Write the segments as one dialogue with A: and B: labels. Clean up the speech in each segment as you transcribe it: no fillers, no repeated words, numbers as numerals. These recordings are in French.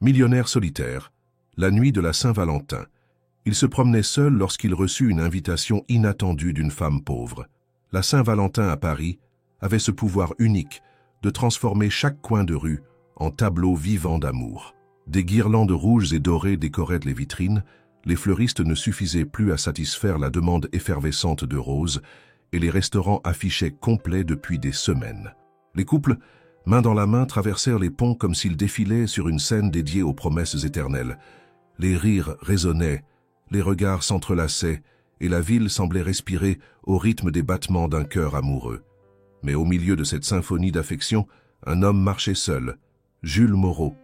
A: Millionnaire solitaire, la nuit de la Saint-Valentin, il se promenait seul lorsqu'il reçut une invitation inattendue d'une femme pauvre. La Saint-Valentin à Paris avait ce pouvoir unique de transformer chaque coin de rue en tableau vivant d'amour. Des guirlandes rouges et dorées décoraient les vitrines, les fleuristes ne suffisaient plus à satisfaire la demande effervescente de roses, et les restaurants affichaient complets depuis des semaines. Les couples, main dans la main, traversèrent les ponts comme s'ils défilaient sur une scène dédiée aux promesses éternelles. Les rires résonnaient, les regards s'entrelaçaient, et la ville semblait respirer au rythme des battements d'un cœur amoureux. Mais au milieu de cette symphonie d'affection, un homme marchait seul, Jules Moreau.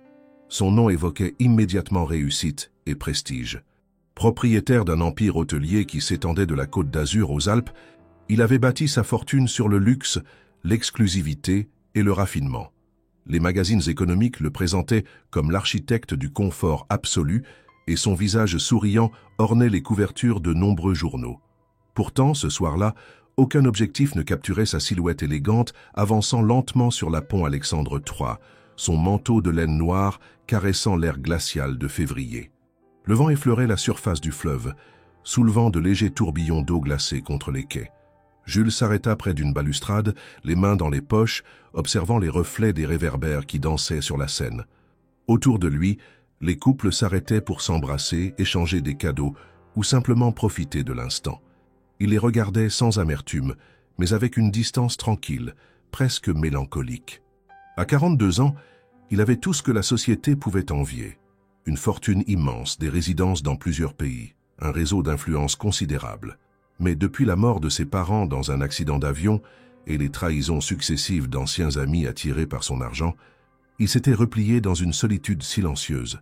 A: Son nom évoquait immédiatement réussite et prestige. Propriétaire d'un empire hôtelier qui s'étendait de la Côte d'Azur aux Alpes, il avait bâti sa fortune sur le luxe, l'exclusivité et le raffinement. Les magazines économiques le présentaient comme l'architecte du confort absolu et son visage souriant ornait les couvertures de nombreux journaux. Pourtant, ce soir-là, aucun objectif ne capturait sa silhouette élégante avançant lentement sur la pont Alexandre III, son manteau de laine noire caressant l'air glacial de février. Le vent effleurait la surface du fleuve, soulevant de légers tourbillons d'eau glacée contre les quais. Jules s'arrêta près d'une balustrade, les mains dans les poches, observant les reflets des réverbères qui dansaient sur la Seine. Autour de lui, les couples s'arrêtaient pour s'embrasser, échanger des cadeaux ou simplement profiter de l'instant. Il les regardait sans amertume, mais avec une distance tranquille, presque mélancolique. À 42 ans, il avait tout ce que la société pouvait envier. Une fortune immense, des résidences dans plusieurs pays, un réseau d'influence considérable. Mais depuis la mort de ses parents dans un accident d'avion et les trahisons successives d'anciens amis attirés par son argent, il s'était replié dans une solitude silencieuse,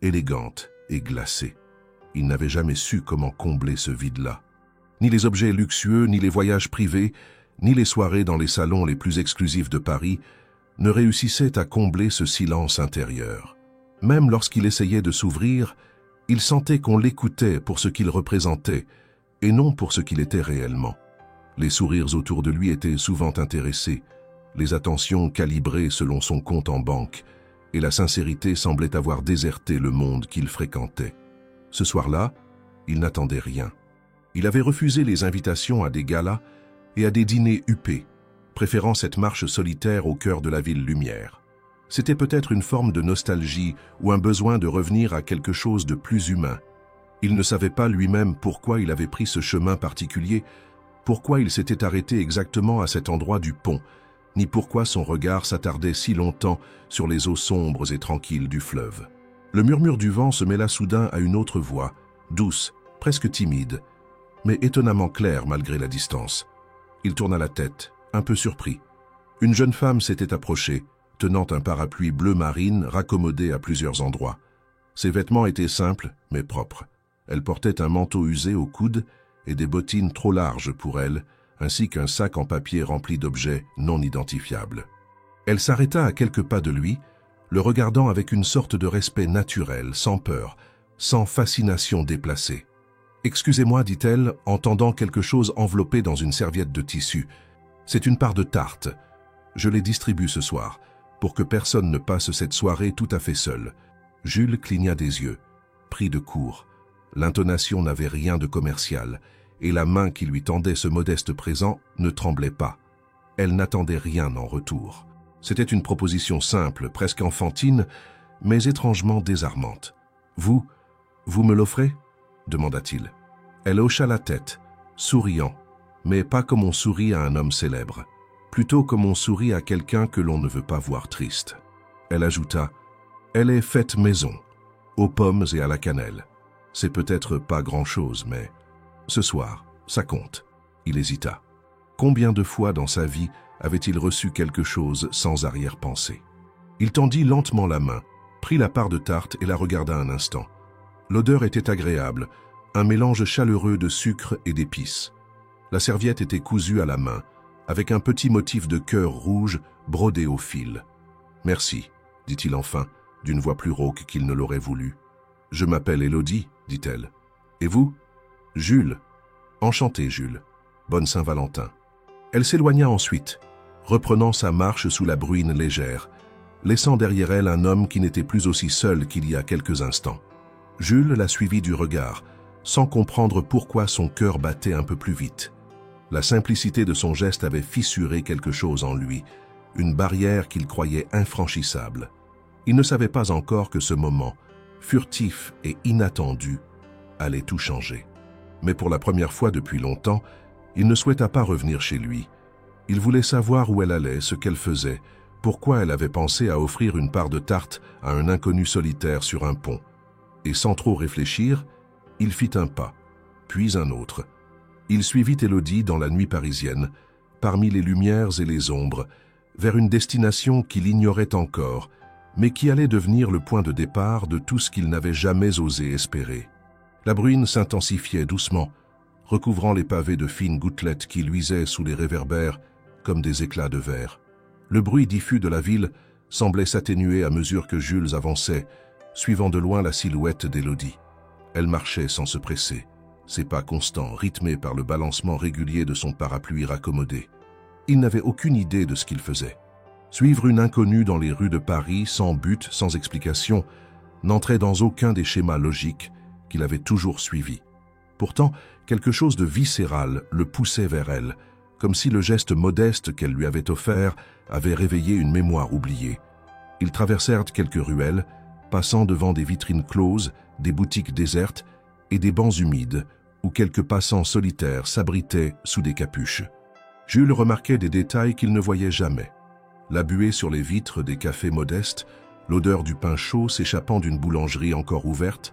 A: élégante et glacée. Il n'avait jamais su comment combler ce vide-là. Ni les objets luxueux, ni les voyages privés, ni les soirées dans les salons les plus exclusifs de Paris ne réussissaient à combler ce silence intérieur. Même lorsqu'il essayait de s'ouvrir, il sentait qu'on l'écoutait pour ce qu'il représentait et non pour ce qu'il était réellement. Les sourires autour de lui étaient souvent intéressés, les attentions calibrées selon son compte en banque, et la sincérité semblait avoir déserté le monde qu'il fréquentait. Ce soir-là, il n'attendait rien. Il avait refusé les invitations à des galas et à des dîners huppés, préférant cette marche solitaire au cœur de la ville lumière. C'était peut-être une forme de nostalgie ou un besoin de revenir à quelque chose de plus humain. Il ne savait pas lui-même pourquoi il avait pris ce chemin particulier, pourquoi il s'était arrêté exactement à cet endroit du pont, ni pourquoi son regard s'attardait si longtemps sur les eaux sombres et tranquilles du fleuve. Le murmure du vent se mêla soudain à une autre voix, douce, presque timide, mais étonnamment claire malgré la distance. Il tourna la tête, un peu surpris. Une jeune femme s'était approchée, tenant un parapluie bleu marine raccommodé à plusieurs endroits. Ses vêtements étaient simples, mais propres. Elle portait un manteau usé au coude et des bottines trop larges pour elle, ainsi qu'un sac en papier rempli d'objets non identifiables. Elle s'arrêta à quelques pas de lui, le regardant avec une sorte de respect naturel, sans peur, sans fascination déplacée. « Excusez-moi, dit-elle, en tendant quelque chose enveloppé dans une serviette de tissu. C'est une part de tarte. Je les distribue ce soir, pour que personne ne passe cette soirée tout à fait seul. » Jules cligna des yeux, pris de court. L'intonation n'avait rien de commercial, et la main qui lui tendait ce modeste présent ne tremblait pas. Elle n'attendait rien en retour. C'était une proposition simple, presque enfantine, mais étrangement désarmante. « Vous me l'offrez ?» demanda-t-il. Elle hocha la tête, souriant, mais pas comme on sourit à un homme célèbre, plutôt comme on sourit à quelqu'un que l'on ne veut pas voir triste. Elle ajouta « Elle est faite maison, aux pommes et à la cannelle. C'est peut-être pas grand-chose, mais ce soir, ça compte. » Il hésita. Combien de fois dans sa vie avait-il reçu quelque chose sans arrière-pensée? Il tendit lentement la main, prit la part de tarte et la regarda un instant. L'odeur était agréable, un mélange chaleureux de sucre et d'épices. La serviette était cousue à la main, avec un petit motif de cœur rouge brodé au fil. « Merci, » dit-il enfin, d'une voix plus rauque qu'il ne l'aurait voulu. « Je m'appelle Élodie, » dit-elle. « Et vous ?»« Jules. »« Enchanté, Jules. Bonne Saint-Valentin. » Elle s'éloigna ensuite, reprenant sa marche sous la bruine légère, laissant derrière elle un homme qui n'était plus aussi seul qu'il y a quelques instants. Jules la suivit du regard, sans comprendre pourquoi son cœur battait un peu plus vite. La simplicité de son geste avait fissuré quelque chose en lui, une barrière qu'il croyait infranchissable. Il ne savait pas encore que ce moment, furtif et inattendu, allait tout changer. Mais pour la première fois depuis longtemps, il ne souhaita pas revenir chez lui. Il voulait savoir où elle allait, ce qu'elle faisait, pourquoi elle avait pensé à offrir une part de tarte à un inconnu solitaire sur un pont. Et sans trop réfléchir, il fit un pas, puis un autre. Il suivit Élodie dans la nuit parisienne, parmi les lumières et les ombres, vers une destination qu'il ignorait encore, mais qui allait devenir le point de départ de tout ce qu'il n'avait jamais osé espérer. La bruine s'intensifiait doucement, recouvrant les pavés de fines gouttelettes qui luisaient sous les réverbères comme des éclats de verre. Le bruit diffus de la ville semblait s'atténuer à mesure que Jules avançait, suivant de loin la silhouette d'Élodie. Elle marchait sans se presser, ses pas constants, rythmés par le balancement régulier de son parapluie raccommodé. Il n'avait aucune idée de ce qu'il faisait. Suivre une inconnue dans les rues de Paris, sans but, sans explication, n'entrait dans aucun des schémas logiques qu'il avait toujours suivis. Pourtant, quelque chose de viscéral le poussait vers elle, comme si le geste modeste qu'elle lui avait offert avait réveillé une mémoire oubliée. Ils traversèrent quelques ruelles, passant devant des vitrines closes, des boutiques désertes et des bancs humides, où quelques passants solitaires s'abritaient sous des capuches. Jules remarquait des détails qu'il ne voyait jamais. La buée sur les vitres des cafés modestes, l'odeur du pain chaud s'échappant d'une boulangerie encore ouverte,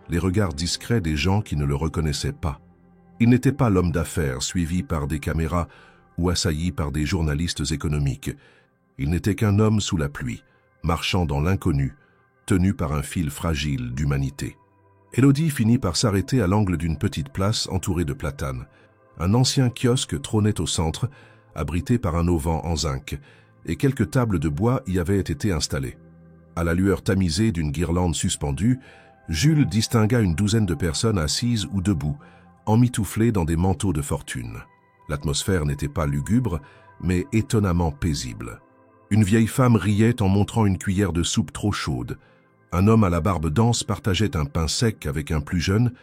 A: les regards discrets des gens qui ne le reconnaissaient pas. Il n'était pas l'homme d'affaires suivi par des caméras ou assailli par des journalistes économiques. Il n'était qu'un homme sous la pluie, marchant dans l'inconnu, tenu par un fil fragile d'humanité. Élodie finit par s'arrêter à l'angle d'une petite place entourée de platanes. Un ancien kiosque trônait au centre, abrité par un auvent en zinc, et quelques tables de bois y avaient été installées. À la lueur tamisée d'une guirlande suspendue, Jules distingua une douzaine de personnes assises ou debout, emmitouflées dans des manteaux de fortune. L'atmosphère n'était pas lugubre, mais étonnamment paisible. Une vieille femme riait en montrant une cuillère de soupe trop chaude. Un homme à la barbe dense partageait un pain sec avec un plus jeune,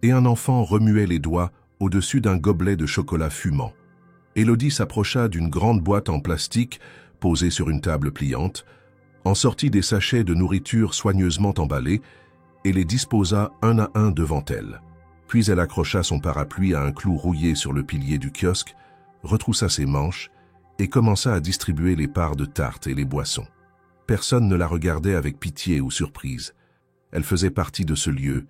A: et un enfant remuait les doigts au-dessus d'un gobelet de chocolat fumant. Élodie s'approcha d'une grande boîte en plastique posée sur une table pliante, en sortit des sachets de nourriture soigneusement emballés et les disposa un à un devant elle. Puis elle accrocha son parapluie à un clou rouillé sur le pilier du kiosque, retroussa ses manches et commença à distribuer les parts de tarte et les boissons. Personne ne la regardait avec pitié ou surprise. Elle faisait partie de ce lieu.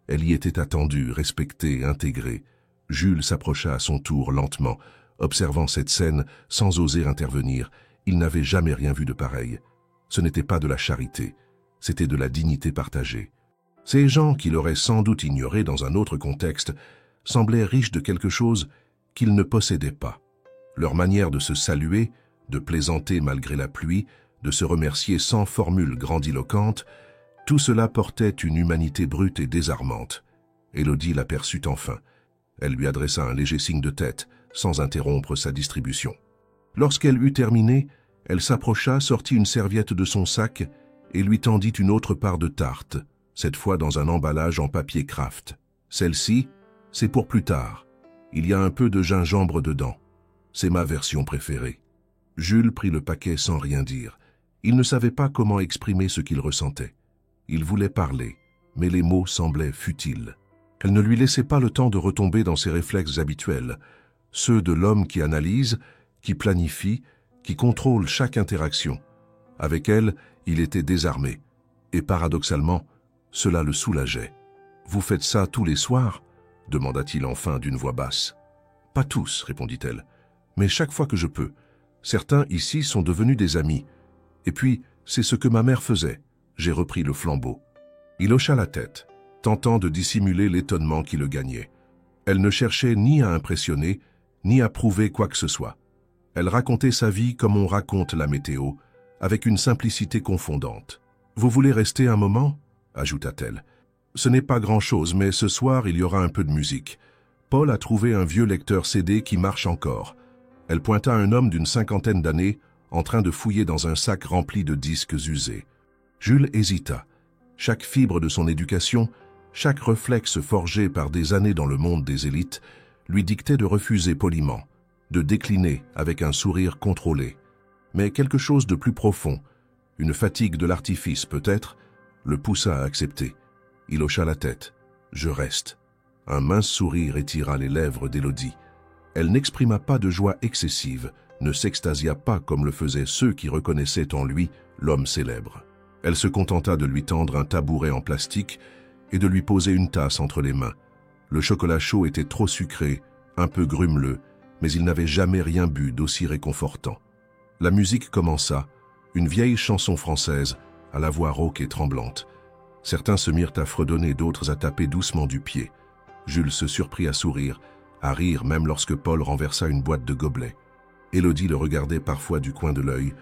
A: Elle y était attendue, respectée, intégrée. Jules s'approcha à son tour lentement, observant cette scène sans oser intervenir. Il n'avait jamais rien vu de pareil. Ce n'était pas de la charité, c'était de la dignité partagée. Ces gens qui l'auraient sans doute ignoré dans un autre contexte semblaient riches de quelque chose qu'ils ne possédaient pas. Leur manière de se saluer, de plaisanter malgré la pluie, de se remercier sans formule grandiloquente, tout cela portait une humanité brute et désarmante. Élodie l'aperçut enfin. Elle lui adressa un léger signe de tête, sans interrompre sa distribution. Lorsqu'elle eut terminé, elle s'approcha, sortit une serviette de son sac et lui tendit une autre part de tarte, cette fois dans un emballage en papier kraft. Celle-ci, c'est pour plus tard. Il y a un peu de gingembre dedans. C'est ma version préférée. Jules prit le paquet sans rien dire. Il ne savait pas comment exprimer ce qu'il ressentait. Il voulait parler, mais les mots semblaient futiles. Elle ne lui laissait pas le temps de retomber dans ses réflexes habituels, ceux de l'homme qui analyse, qui planifie, qui contrôle chaque interaction. Avec elle, il était désarmé. Et paradoxalement, cela le soulageait. « Vous faites ça tous les soirs ?» demanda-t-il enfin d'une voix basse. « Pas tous, répondit-elle, mais chaque fois que je peux. Certains ici sont devenus des amis. Et puis, c'est ce que ma mère faisait. J'ai repris le flambeau. » Il hocha la tête, tentant de dissimuler l'étonnement qui le gagnait. Elle ne cherchait ni à impressionner, ni à prouver quoi que ce soit. Elle racontait sa vie comme on raconte la météo, avec une simplicité confondante. « Vous voulez rester un moment ?» ajouta-t-elle. « Ce n'est pas grand-chose, mais ce soir, il y aura un peu de musique. Paul a trouvé un vieux lecteur CD qui marche encore. » Elle pointa un homme d'une 50aine d'années, en train de fouiller dans un sac rempli de disques usés. Jules hésita. Chaque fibre de son éducation, chaque réflexe forgé par des années dans le monde des élites, lui dictait de refuser poliment, de décliner avec un sourire contrôlé. Mais quelque chose de plus profond, une fatigue de l'artifice peut-être, le poussa à accepter. Il hocha la tête. « Je reste ». Un mince sourire étira les lèvres d'Élodie. Elle n'exprima pas de joie excessive, ne s'extasia pas comme le faisaient ceux qui reconnaissaient en lui l'homme célèbre. Elle se contenta de lui tendre un tabouret en plastique et de lui poser une tasse entre les mains. Le chocolat chaud était trop sucré, un peu grumeleux, mais il n'avait jamais rien bu d'aussi réconfortant. La musique commença, une vieille chanson française, à la voix rauque et tremblante. Certains se mirent à fredonner, d'autres à taper doucement du pied. Jules se surprit à sourire, à rire même lorsque Paul renversa une boîte de gobelets. Élodie le regardait parfois du coin de l'œil,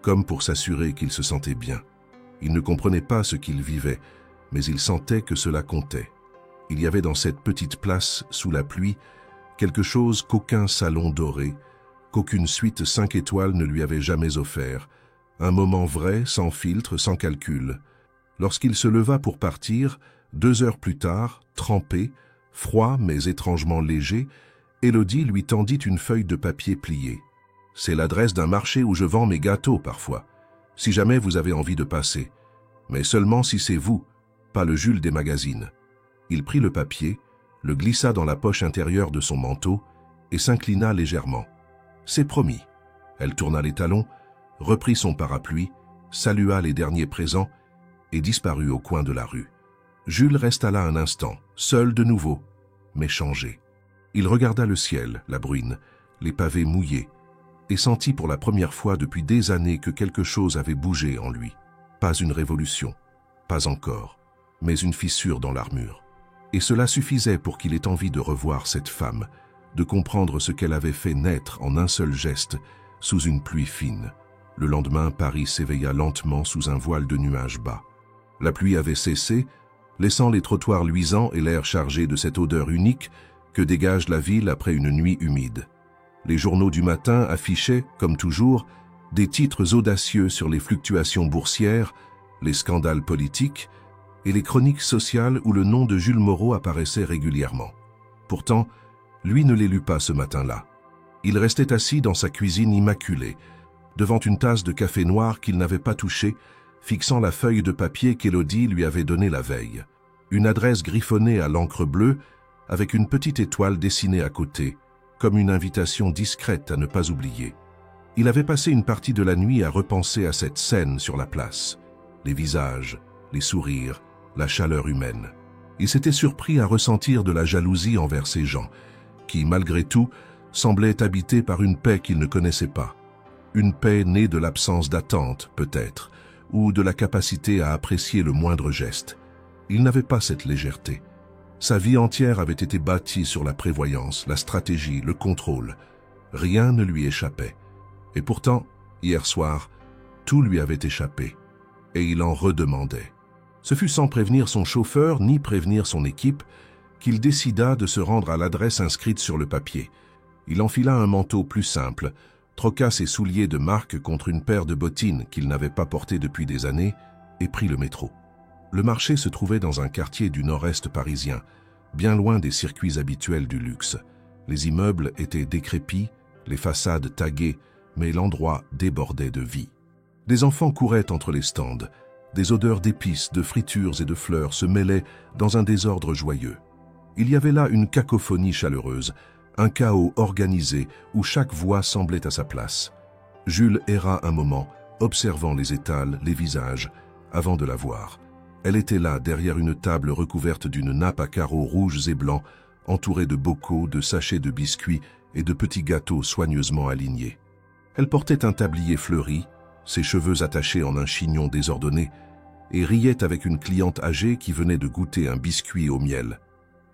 A: comme pour s'assurer qu'il se sentait bien. Il ne comprenait pas ce qu'il vivait, mais il sentait que cela comptait. Il y avait dans cette petite place, sous la pluie, quelque chose qu'aucun salon doré, qu'aucune suite 5 étoiles ne lui avait jamais offert, un moment vrai, sans filtre, sans calcul. Lorsqu'il se leva pour partir, 2 heures plus tard, trempé, froid mais étrangement léger, Élodie lui tendit une feuille de papier pliée. « C'est l'adresse d'un marché où je vends mes gâteaux parfois, si jamais vous avez envie de passer. Mais seulement si c'est vous, pas le Jules des magazines. » Il prit le papier, le glissa dans la poche intérieure de son manteau et s'inclina légèrement. « C'est promis. » Elle tourna les talons, reprit son parapluie, salua les derniers présents et disparut au coin de la rue. Jules resta là un instant, seul de nouveau, mais changé. Il regarda le ciel, la bruine, les pavés mouillés, et sentit pour la première fois depuis des années que quelque chose avait bougé en lui. Pas une révolution, pas encore, mais une fissure dans l'armure. Et cela suffisait pour qu'il ait envie de revoir cette femme, de comprendre ce qu'elle avait fait naître en un seul geste, sous une pluie fine. Le lendemain, Paris s'éveilla lentement sous un voile de nuages bas. La pluie avait cessé, laissant les trottoirs luisants et l'air chargé de cette odeur unique que dégage la ville après une nuit humide. Les journaux du matin affichaient, comme toujours, des titres audacieux sur les fluctuations boursières, les scandales politiques et les chroniques sociales où le nom de Jules Moreau apparaissait régulièrement. Pourtant, lui ne les lut pas ce matin-là. Il restait assis dans sa cuisine immaculée, devant une tasse de café noir qu'il n'avait pas touchée, fixant la feuille de papier qu'Élodie lui avait donnée la veille. Une adresse griffonnée à l'encre bleue, avec une petite étoile dessinée à côté, comme une invitation discrète à ne pas oublier. Il avait passé une partie de la nuit à repenser à cette scène sur la place. Les visages, les sourires, la chaleur humaine. Il s'était surpris à ressentir de la jalousie envers ces gens, qui, malgré tout, semblaient habités par une paix qu'il ne connaissait pas. Une paix née de l'absence d'attente, peut-être, ou de la capacité à apprécier le moindre geste. Il n'avait pas cette légèreté. Sa vie entière avait été bâtie sur la prévoyance, la stratégie, le contrôle. Rien ne lui échappait. Et pourtant, hier soir, tout lui avait échappé. Et il en redemandait. Ce fut sans prévenir son chauffeur ni prévenir son équipe qu'il décida de se rendre à l'adresse inscrite sur le papier. Il enfila un manteau plus simple, troqua ses souliers de marque contre une paire de bottines qu'il n'avait pas portées depuis des années et prit le métro. Le marché se trouvait dans un quartier du nord-est parisien, bien loin des circuits habituels du luxe. Les immeubles étaient décrépits, les façades taguées, mais l'endroit débordait de vie. Des enfants couraient entre les stands, des odeurs d'épices, de fritures et de fleurs se mêlaient dans un désordre joyeux. Il y avait là une cacophonie chaleureuse, un chaos organisé où chaque voix semblait à sa place. Jules erra un moment, observant les étals, les visages, avant de la voir. Elle était là, derrière une table recouverte d'une nappe à carreaux rouges et blancs, entourée de bocaux, de sachets de biscuits et de petits gâteaux soigneusement alignés. Elle portait un tablier fleuri, ses cheveux attachés en un chignon désordonné, et riait avec une cliente âgée qui venait de goûter un biscuit au miel.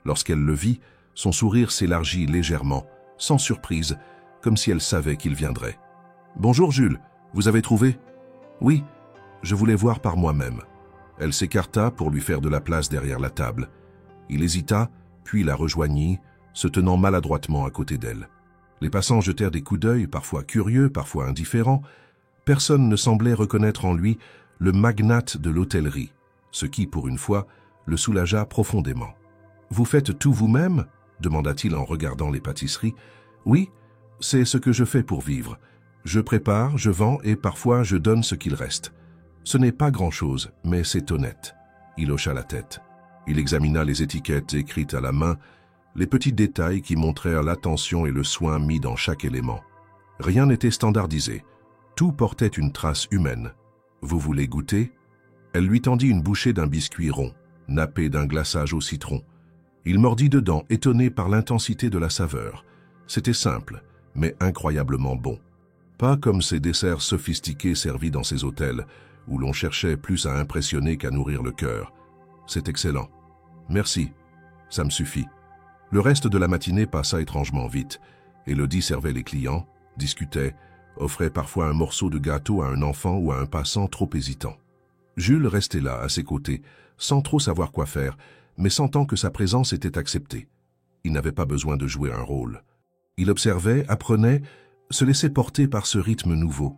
A: Lorsqu'elle le vit, son sourire s'élargit légèrement, sans surprise, comme si elle savait qu'il viendrait. « Bonjour Jules, vous avez trouvé ?»« Oui, je voulais voir par moi-même. » Elle s'écarta pour lui faire de la place derrière la table. Il hésita, puis la rejoignit, se tenant maladroitement à côté d'elle. Les passants jetèrent des coups d'œil, parfois curieux, parfois indifférents, Personne ne semblait reconnaître en lui le magnate de l'hôtellerie, ce qui, pour une fois, le soulagea profondément. « Vous faites tout vous-même » demanda-t-il en regardant les pâtisseries. « Oui, c'est ce que je fais pour vivre. Je prépare, je vends et parfois je donne ce qu'il reste. Ce n'est pas grand-chose, mais c'est honnête. » Il hocha la tête. Il examina les étiquettes écrites à la main, les petits détails qui montrèrent l'attention et le soin mis dans chaque élément. Rien n'était standardisé. Tout portait une trace humaine. « Vous voulez goûter ?» Elle lui tendit une bouchée d'un biscuit rond, nappé d'un glaçage au citron. Il mordit dedans, étonné par l'intensité de la saveur. C'était simple, mais incroyablement bon. Pas comme ces desserts sophistiqués servis dans ces hôtels, où l'on cherchait plus à impressionner qu'à nourrir le cœur. C'est excellent. Merci, ça me suffit. Le reste de la matinée passa étrangement vite. Élodie servait les clients, discutait, offrait parfois un morceau de gâteau à un enfant ou à un passant trop hésitant. Jules restait là, à ses côtés, sans trop savoir quoi faire, mais sentant que sa présence était acceptée. Il n'avait pas besoin de jouer un rôle. Il observait, apprenait, se laissait porter par ce rythme nouveau.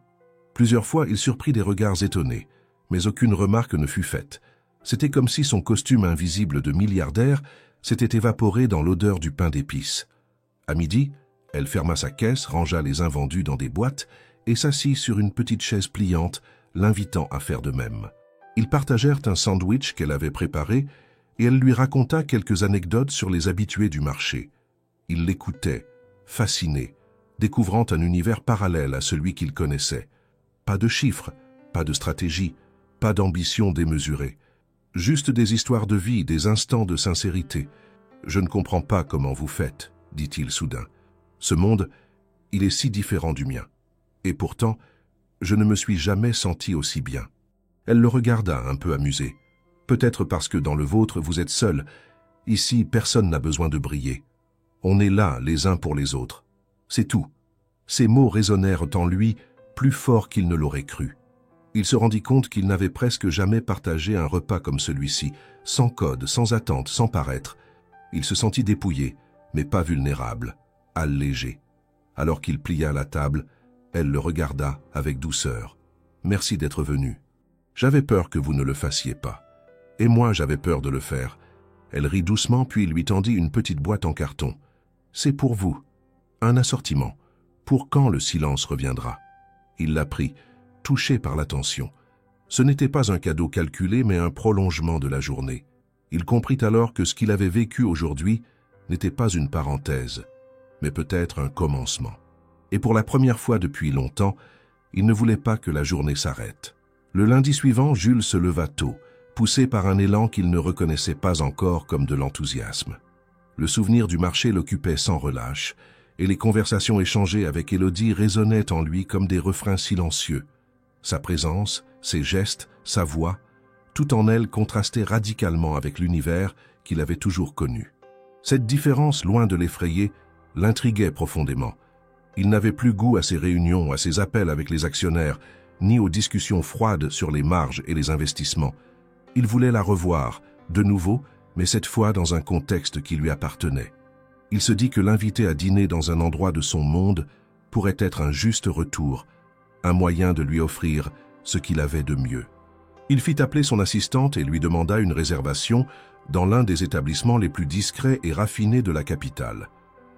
A: Plusieurs fois, il surprit des regards étonnés, mais aucune remarque ne fut faite. C'était comme si son costume invisible de milliardaire s'était évaporé dans l'odeur du pain d'épices. À midi, elle ferma sa caisse, rangea les invendus dans des boîtes et s'assit sur une petite chaise pliante, l'invitant à faire de même. Ils partagèrent un sandwich qu'elle avait préparé et elle lui raconta quelques anecdotes sur les habitués du marché. Il l'écoutait, fasciné, découvrant un univers parallèle à celui qu'il connaissait. Pas de chiffres, pas de stratégie, pas d'ambition démesurée. Juste des histoires de vie, des instants de sincérité. « Je ne comprends pas comment vous faites, » dit-il soudain. « Ce monde, il est si différent du mien. Et pourtant, je ne me suis jamais senti aussi bien. » Elle le regarda, un peu amusée. « Peut-être parce que dans le vôtre, vous êtes seul. Ici, personne n'a besoin de briller. On est là, les uns pour les autres. C'est tout. » Ces mots résonnèrent en lui, plus fort qu'il ne l'aurait cru. Il se rendit compte qu'il n'avait presque jamais partagé un repas comme celui-ci, sans code, sans attente, sans paraître. Il se sentit dépouillé, mais pas vulnérable, allégé. Alors qu'il plia la table, elle le regarda avec douceur. « Merci d'être venu. J'avais peur que vous ne le fassiez pas. Et moi, j'avais peur de le faire. » Elle rit doucement, puis lui tendit une petite boîte en carton. « C'est pour vous. Un assortiment. Pour quand le silence reviendra ?» Il la prit, touché par l'attention. Ce n'était pas un cadeau calculé, mais un prolongement de la journée. Il comprit alors que ce qu'il avait vécu aujourd'hui n'était pas une parenthèse, mais peut-être un commencement. Et pour la première fois depuis longtemps, il ne voulait pas que la journée s'arrête. Le lundi suivant, Jules se leva tôt, poussé par un élan qu'il ne reconnaissait pas encore comme de l'enthousiasme. Le souvenir du marché l'occupait sans relâche, et les conversations échangées avec Élodie résonnaient en lui comme des refrains silencieux. Sa présence, ses gestes, sa voix, tout en elle contrastait radicalement avec l'univers qu'il avait toujours connu. Cette différence, loin de l'effrayer, l'intriguait profondément. Il n'avait plus goût à ses réunions, à ses appels avec les actionnaires, ni aux discussions froides sur les marges et les investissements. Il voulait la revoir, de nouveau, mais cette fois dans un contexte qui lui appartenait. Il se dit que l'inviter à dîner dans un endroit de son monde pourrait être un juste retour, un moyen de lui offrir ce qu'il avait de mieux. Il fit appeler son assistante et lui demanda une réservation dans l'un des établissements les plus discrets et raffinés de la capitale.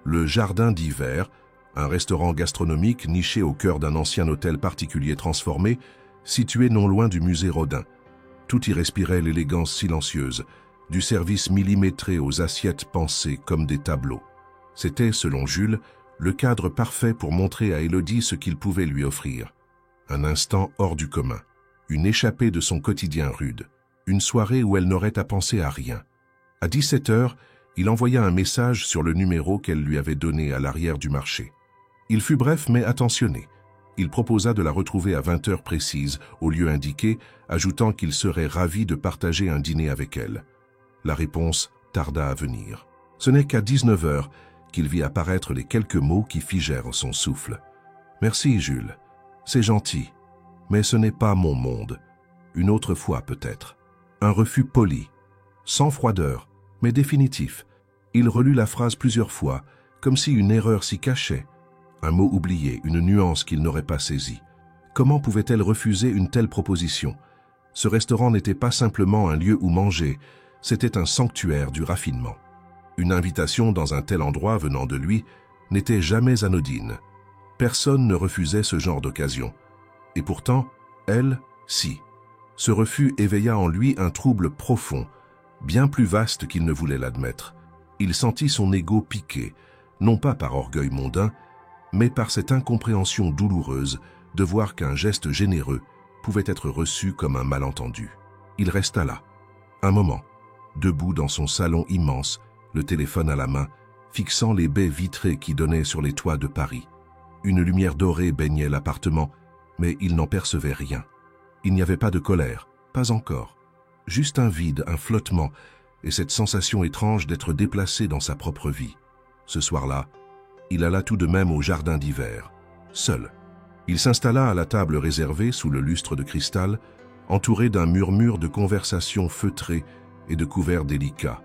A: Le Jardin d'Hiver, un restaurant gastronomique niché au cœur d'un ancien hôtel particulier transformé, situé non loin du musée Rodin. Tout y respirait l'élégance silencieuse, du service millimétré aux assiettes pensées comme des tableaux. C'était, selon Jules, le cadre parfait pour montrer à Élodie ce qu'il pouvait lui offrir. Un instant hors du commun, une échappée de son quotidien rude, une soirée où elle n'aurait à penser à rien. À 17h, il envoya un message sur le numéro qu'elle lui avait donné à l'arrière du marché. Il fut bref mais attentionné. Il proposa de la retrouver à 20h précises, au lieu indiqué, ajoutant qu'il serait ravi de partager un dîner avec elle. La réponse tarda à venir. Ce n'est qu'à 19h qu'il vit apparaître les quelques mots qui figèrent son souffle. « Merci, Jules. C'est gentil. Mais ce n'est pas mon monde. Une autre fois, peut-être. » Un refus poli, sans froideur, mais définitif. Il relut la phrase plusieurs fois, comme si une erreur s'y cachait. Un mot oublié, une nuance qu'il n'aurait pas saisie. comment pouvait-elle refuser une telle proposition? Ce restaurant n'était pas simplement un lieu où manger, c'était un sanctuaire du raffinement. Une invitation dans un tel endroit venant de lui n'était jamais anodine. Personne ne refusait ce genre d'occasion. Et pourtant, elle, si. Ce refus éveilla en lui un trouble profond, bien plus vaste qu'il ne voulait l'admettre. Il sentit son ego piqué, non pas par orgueil mondain, mais par cette incompréhension douloureuse de voir qu'un geste généreux pouvait être reçu comme un malentendu. Il resta là, un moment, debout dans son salon immense, le téléphone à la main, fixant les baies vitrées qui donnaient sur les toits de Paris. Une lumière dorée baignait l'appartement, mais il n'en percevait rien. Il n'y avait pas de colère, pas encore. Juste un vide, un flottement, et cette sensation étrange d'être déplacé dans sa propre vie. Ce soir-là, il alla tout de même au jardin d'hiver, seul. Il s'installa à la table réservée sous le lustre de cristal, entouré d'un murmure de conversations feutrées et de couverts délicats.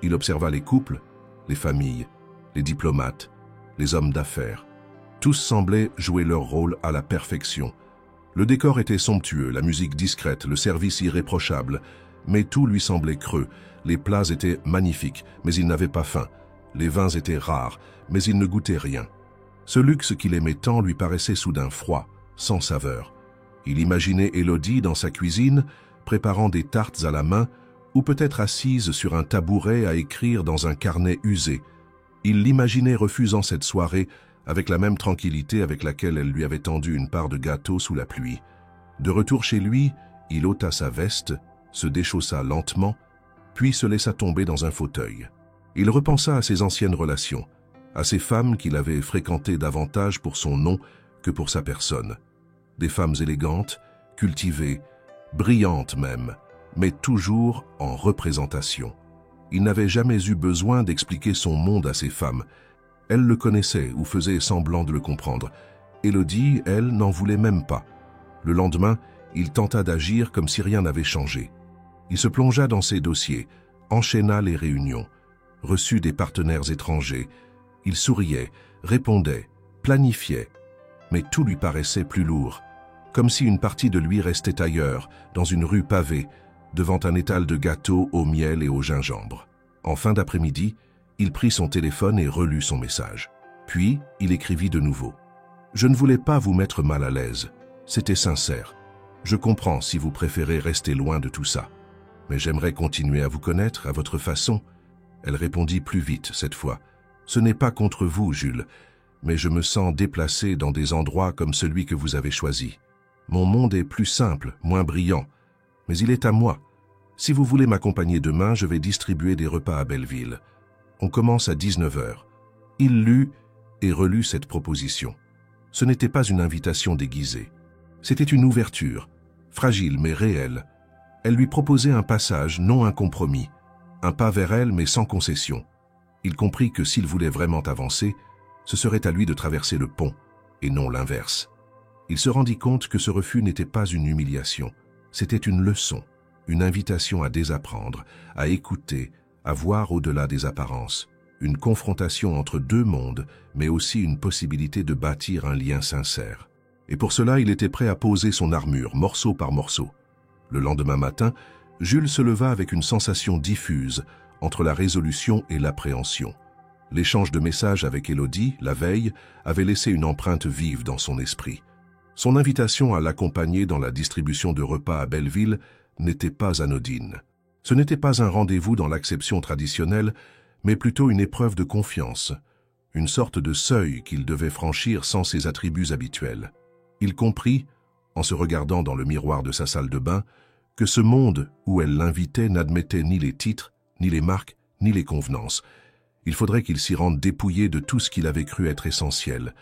A: Il observa les couples, les familles, les diplomates, les hommes d'affaires. Tous semblaient jouer leur rôle à la perfection. Le décor était somptueux, la musique discrète, le service irréprochable, mais tout lui semblait creux. Les plats étaient magnifiques, mais il n'avait pas faim. Les vins étaient rares, mais il ne goûtait rien. Ce luxe qu'il aimait tant lui paraissait soudain froid, sans saveur. Il imaginait Élodie dans sa cuisine, préparant des tartes à la main, ou peut-être assise sur un tabouret à écrire dans un carnet usé. Il l'imaginait refusant cette soirée avec la même tranquillité avec laquelle elle lui avait tendu une part de gâteau sous la pluie. De retour chez lui, il ôta sa veste, se déchaussa lentement, puis se laissa tomber dans un fauteuil. Il repensa à ses anciennes relations, à ces femmes qu'il avait fréquentées davantage pour son nom que pour sa personne. Des femmes élégantes, cultivées, brillantes même, mais toujours en représentation. Il n'avait jamais eu besoin d'expliquer son monde à ces femmes. Elles le connaissaient ou faisaient semblant de le comprendre. Élodie, elle, n'en voulait même pas. Le lendemain, il tenta d'agir comme si rien n'avait changé. Il se plongea dans ses dossiers, enchaîna les réunions, reçut des partenaires étrangers. Il souriait, répondait, planifiait, mais tout lui paraissait plus lourd, comme si une partie de lui restait ailleurs, dans une rue pavée, devant un étal de gâteaux au miel et au gingembre. En fin d'après-midi, il prit son téléphone et relut son message. Puis, il écrivit de nouveau. « Je ne voulais pas vous mettre mal à l'aise. C'était sincère. Je comprends si vous préférez rester loin de tout ça. Mais j'aimerais continuer à vous connaître à votre façon. » Elle répondit plus vite cette fois. « Ce n'est pas contre vous, Jules, mais je me sens déplacé dans des endroits comme celui que vous avez choisi. Mon monde est plus simple, moins brillant, mais il est à moi. Si vous voulez m'accompagner demain, je vais distribuer des repas à Belleville. On commence à 19h. » Il lut et relut cette proposition. Ce n'était pas une invitation déguisée. C'était une ouverture, fragile mais réelle. Elle lui proposait un passage, non un compromis, un pas vers elle mais sans concession. Il comprit que s'il voulait vraiment avancer, ce serait à lui de traverser le pont, et non l'inverse. Il se rendit compte que ce refus n'était pas une humiliation, c'était une leçon, une invitation à désapprendre, à écouter, à voir au-delà des apparences, une confrontation entre deux mondes, mais aussi une possibilité de bâtir un lien sincère. Et pour cela, il était prêt à poser son armure, morceau par morceau. Le lendemain matin, Jules se leva avec une sensation diffuse entre la résolution et l'appréhension. L'échange de messages avec Élodie, la veille, avait laissé une empreinte vive dans son esprit. Son invitation à l'accompagner dans la distribution de repas à Belleville n'était pas anodine. Ce n'était pas un rendez-vous dans l'acception traditionnelle, mais plutôt une épreuve de confiance, une sorte de seuil qu'il devait franchir sans ses attributs habituels. Il comprit, en se regardant dans le miroir de sa salle de bain, que ce monde où elle l'invitait n'admettait ni les titres, ni les marques, ni les convenances. Il faudrait qu'il s'y rende dépouillé de tout ce qu'il avait cru être essentiel,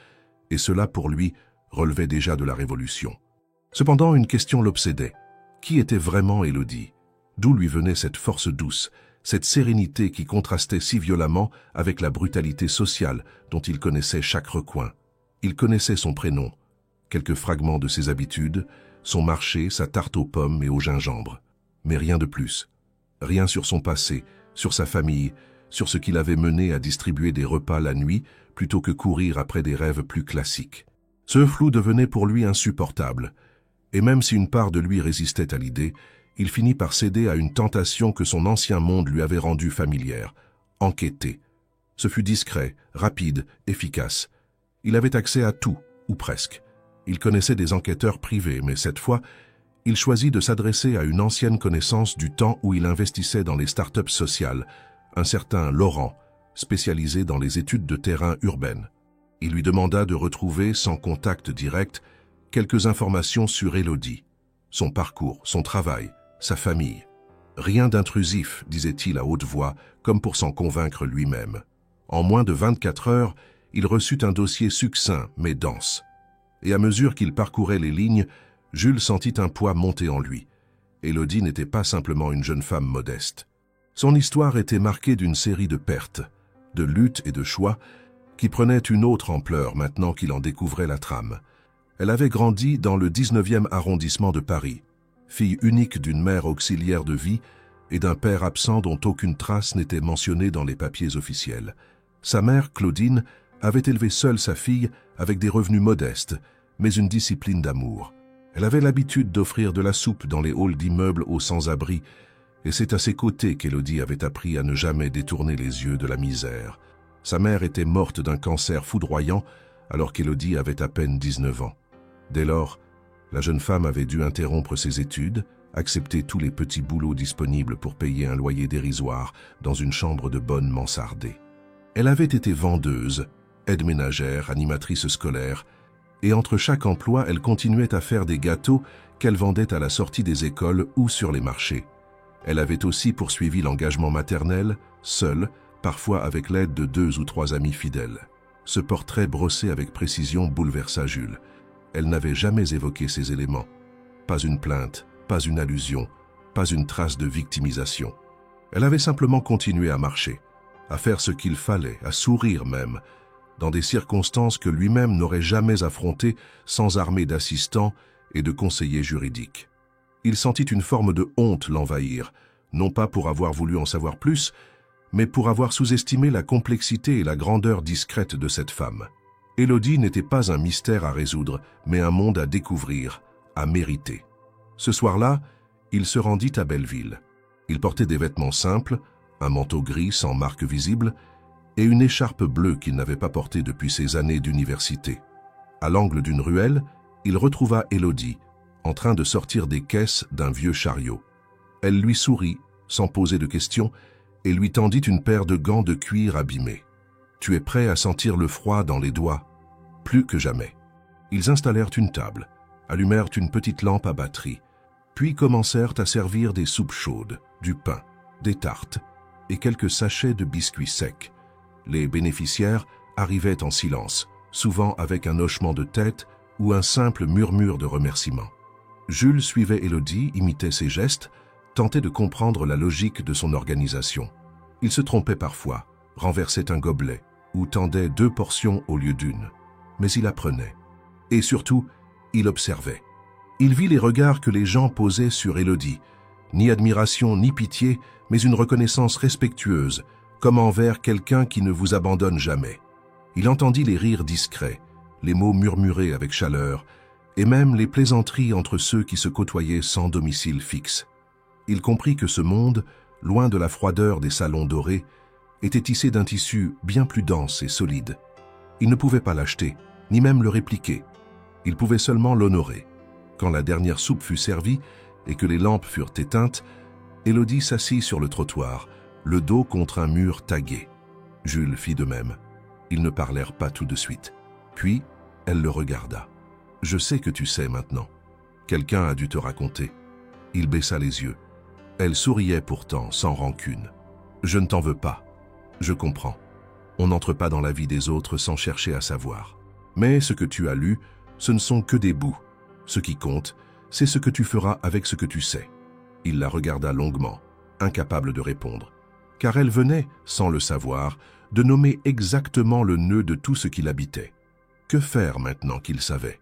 A: et cela pour lui relevait déjà de la révolution. Cependant, une question l'obsédait. Qui était vraiment Élodie? D'où lui venait cette force douce, cette sérénité qui contrastait si violemment avec la brutalité sociale dont il connaissait chaque recoin? Il connaissait son prénom, quelques fragments de ses habitudes, son marché, sa tarte aux pommes et au gingembre. Mais rien de plus. Rien sur son passé, sur sa famille, sur ce qui l'avait mené à distribuer des repas la nuit plutôt que courir après des rêves plus classiques. Ce flou devenait pour lui insupportable, et même si une part de lui résistait à l'idée, il finit par céder à une tentation que son ancien monde lui avait rendue familière, enquêter. Ce fut discret, rapide, efficace. Il avait accès à tout, ou presque. Il connaissait des enquêteurs privés, mais cette fois, il choisit de s'adresser à une ancienne connaissance du temps où il investissait dans les startups sociales, un certain Laurent, spécialisé dans les études de terrain urbaines. Il lui demanda de retrouver, sans contact direct, quelques informations sur Élodie, son parcours, son travail, sa famille. Rien d'intrusif, disait-il à haute voix, comme pour s'en convaincre lui-même. En moins de 24 heures, il reçut un dossier succinct mais dense. Et à mesure qu'il parcourait les lignes, Jules sentit un poids monter en lui. Élodie n'était pas simplement une jeune femme modeste. Son histoire était marquée d'une série de pertes, de luttes et de choix qui prenaient une autre ampleur maintenant qu'il en découvrait la trame. Elle avait grandi dans le 19e arrondissement de Paris, fille unique d'une mère auxiliaire de vie et d'un père absent dont aucune trace n'était mentionnée dans les papiers officiels. Sa mère, Claudine, avait élevé seule sa fille avec des revenus modestes, mais une discipline d'amour. Elle avait l'habitude d'offrir de la soupe dans les halls d'immeubles aux sans-abri, et c'est à ses côtés qu'Élodie avait appris à ne jamais détourner les yeux de la misère. Sa mère était morte d'un cancer foudroyant alors qu'Élodie avait à peine 19 ans. Dès lors, la jeune femme avait dû interrompre ses études, accepter tous les petits boulots disponibles pour payer un loyer dérisoire dans une chambre de bonne mansardée. Elle avait été vendeuse, aide ménagère, animatrice scolaire, et entre chaque emploi, elle continuait à faire des gâteaux qu'elle vendait à la sortie des écoles ou sur les marchés. Elle avait aussi poursuivi l'engagement maternel, seule, parfois avec l'aide de 2 ou 3 amis fidèles. Ce portrait brossé avec précision bouleversa Jules. Elle n'avait jamais évoqué ces éléments. Pas une plainte, pas une allusion, pas une trace de victimisation. Elle avait simplement continué à marcher, à faire ce qu'il fallait, à sourire même, dans des circonstances que lui-même n'aurait jamais affrontées sans armée d'assistants et de conseillers juridiques. Il sentit une forme de honte l'envahir, non pas pour avoir voulu en savoir plus, mais pour avoir sous-estimé la complexité et la grandeur discrète de cette femme. Élodie n'était pas un mystère à résoudre, mais un monde à découvrir, à mériter. Ce soir-là, il se rendit à Belleville. Il portait des vêtements simples, un manteau gris sans marque visible, et une écharpe bleue qu'il n'avait pas portée depuis ses années d'université. À l'angle d'une ruelle, il retrouva Élodie, en train de sortir des caisses d'un vieux chariot. Elle lui sourit, sans poser de questions, et lui tendit une paire de gants de cuir abîmés. « Tu es prêt à sentir le froid dans les doigts ?» Plus que jamais. Ils installèrent une table, allumèrent une petite lampe à batterie, puis commencèrent à servir des soupes chaudes, du pain, des tartes et quelques sachets de biscuits secs. Les bénéficiaires arrivaient en silence, souvent avec un hochement de tête ou un simple murmure de remerciement. Jules suivait Élodie, imitait ses gestes, tentait de comprendre la logique de son organisation. Il se trompait parfois, renversait un gobelet ou tendait 2 portions au lieu d'une. Mais il apprenait. Et surtout, il observait. Il vit les regards que les gens posaient sur Élodie. Ni admiration ni pitié, mais une reconnaissance respectueuse, comme envers quelqu'un qui ne vous abandonne jamais. Il entendit les rires discrets, les mots murmurés avec chaleur, et même les plaisanteries entre ceux qui se côtoyaient sans domicile fixe. Il comprit que ce monde, loin de la froideur des salons dorés, était tissé d'un tissu bien plus dense et solide. Il ne pouvait pas l'acheter, ni même le répliquer. Il pouvait seulement l'honorer. Quand la dernière soupe fut servie et que les lampes furent éteintes, Élodie s'assit sur le trottoir, le dos contre un mur tagué. Jules fit de même. Ils ne parlèrent pas tout de suite. Puis, elle le regarda. « Je sais que tu sais maintenant. Quelqu'un a dû te raconter. » Il baissa les yeux. Elle souriait pourtant, sans rancune. « Je ne t'en veux pas. Je comprends. On n'entre pas dans la vie des autres sans chercher à savoir. Mais ce que tu as lu, ce ne sont que des bouts. Ce qui compte, c'est ce que tu feras avec ce que tu sais. » Il la regarda longuement, incapable de répondre, car elle venait, sans le savoir, de nommer exactement le nœud de tout ce qui l'habitait. Que faire maintenant qu'il savait?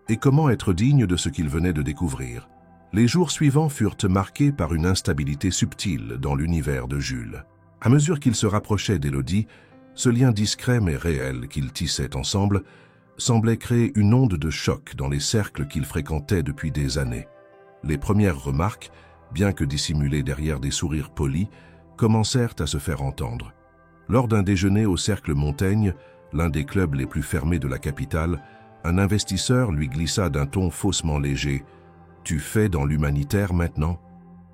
A: Et comment être digne de ce qu'il venait de découvrir? Les jours suivants furent marqués par une instabilité subtile dans l'univers de Jules. À mesure qu'il se rapprochait d'Élodie, ce lien discret mais réel qu'ils tissaient ensemble semblait créer une onde de choc dans les cercles qu'il fréquentait depuis des années. Les premières remarques, bien que dissimulées derrière des sourires polis, commencèrent à se faire entendre. Lors d'un déjeuner au Cercle Montaigne, l'un des clubs les plus fermés de la capitale, un investisseur lui glissa d'un ton faussement léger « Tu fais dans l'humanitaire maintenant ?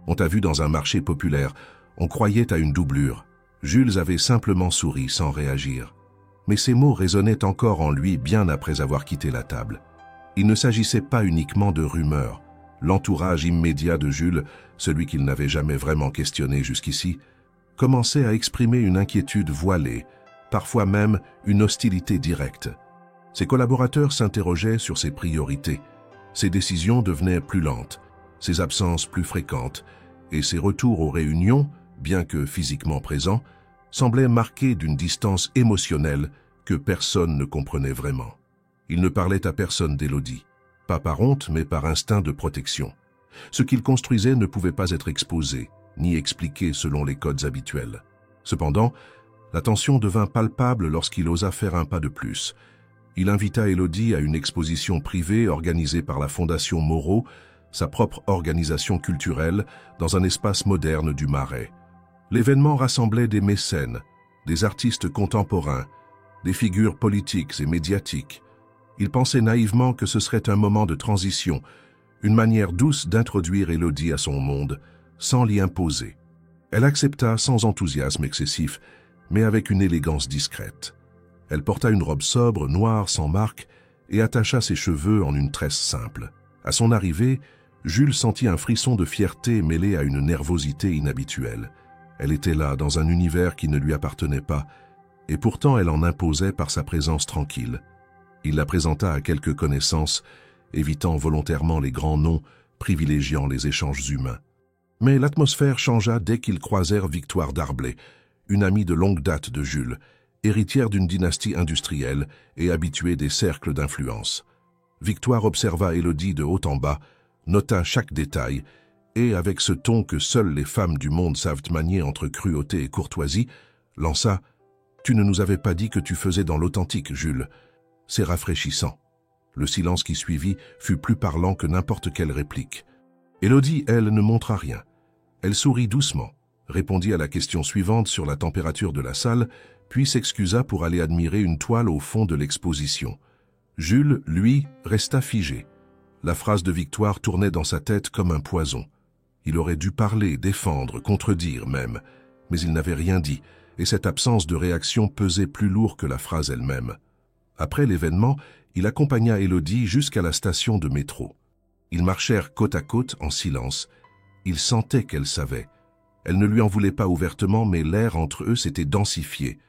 A: On t'a vu dans un marché populaire, on croyait à une doublure. » Jules avait simplement souri sans réagir. Mais ces mots résonnaient encore en lui bien après avoir quitté la table. Il ne s'agissait pas uniquement de rumeurs. L'entourage immédiat de Jules, celui qu'il n'avait jamais vraiment questionné jusqu'ici, commençait à exprimer une inquiétude voilée, parfois même une hostilité directe. Ses collaborateurs s'interrogeaient sur ses priorités. Ses décisions devenaient plus lentes, ses absences plus fréquentes, et ses retours aux réunions, bien que physiquement présents, semblaient marqués d'une distance émotionnelle que personne ne comprenait vraiment. Il ne parlait à personne d'Élodie, pas par honte mais par instinct de protection. Ce qu'il construisait ne pouvait pas être exposé, ni expliqué selon les codes habituels. Cependant, la tension devint palpable lorsqu'il osa faire un pas de plus. Il invita Élodie à une exposition privée organisée par la Fondation Moreau, sa propre organisation culturelle, dans un espace moderne du Marais. L'événement rassemblait des mécènes, des artistes contemporains, des figures politiques et médiatiques. Il pensait naïvement que ce serait un moment de transition, une manière douce d'introduire Élodie à son monde, sans l'y imposer. Elle accepta sans enthousiasme excessif, mais avec une élégance discrète. Elle porta une robe sobre, noire, sans marque, et attacha ses cheveux en une tresse simple. À son arrivée, Jules sentit un frisson de fierté mêlé à une nervosité inhabituelle. Elle était là, dans un univers qui ne lui appartenait pas, et pourtant elle en imposait par sa présence tranquille. Il la présenta à quelques connaissances, évitant volontairement les grands noms, privilégiant les échanges humains. Mais l'atmosphère changea dès qu'ils croisèrent Victoire Darblay, une amie de longue date de Jules, héritière d'une dynastie industrielle et habituée des cercles d'influence. Victoire observa Élodie de haut en bas, nota chaque détail, et, avec ce ton que seules les femmes du monde savent manier entre cruauté et courtoisie, lança « Tu ne nous avais pas dit que tu faisais dans l'authentique, Jules. C'est rafraîchissant. » Le silence qui suivit fut plus parlant que n'importe quelle réplique. Élodie, elle, ne montra rien. Elle sourit doucement, répondit à la question suivante sur la température de la salle, puis s'excusa pour aller admirer une toile au fond de l'exposition. Jules, lui, resta figé. La phrase de Victoire tournait dans sa tête comme un poison. Il aurait dû parler, défendre, contredire même, mais il n'avait rien dit, et cette absence de réaction pesait plus lourd que la phrase elle-même. Après l'événement, il accompagna Élodie jusqu'à la station de métro. Ils marchèrent côte à côte en silence. Il sentait qu'elle savait. Elle ne lui en voulait pas ouvertement, mais l'air entre eux s'était densifié.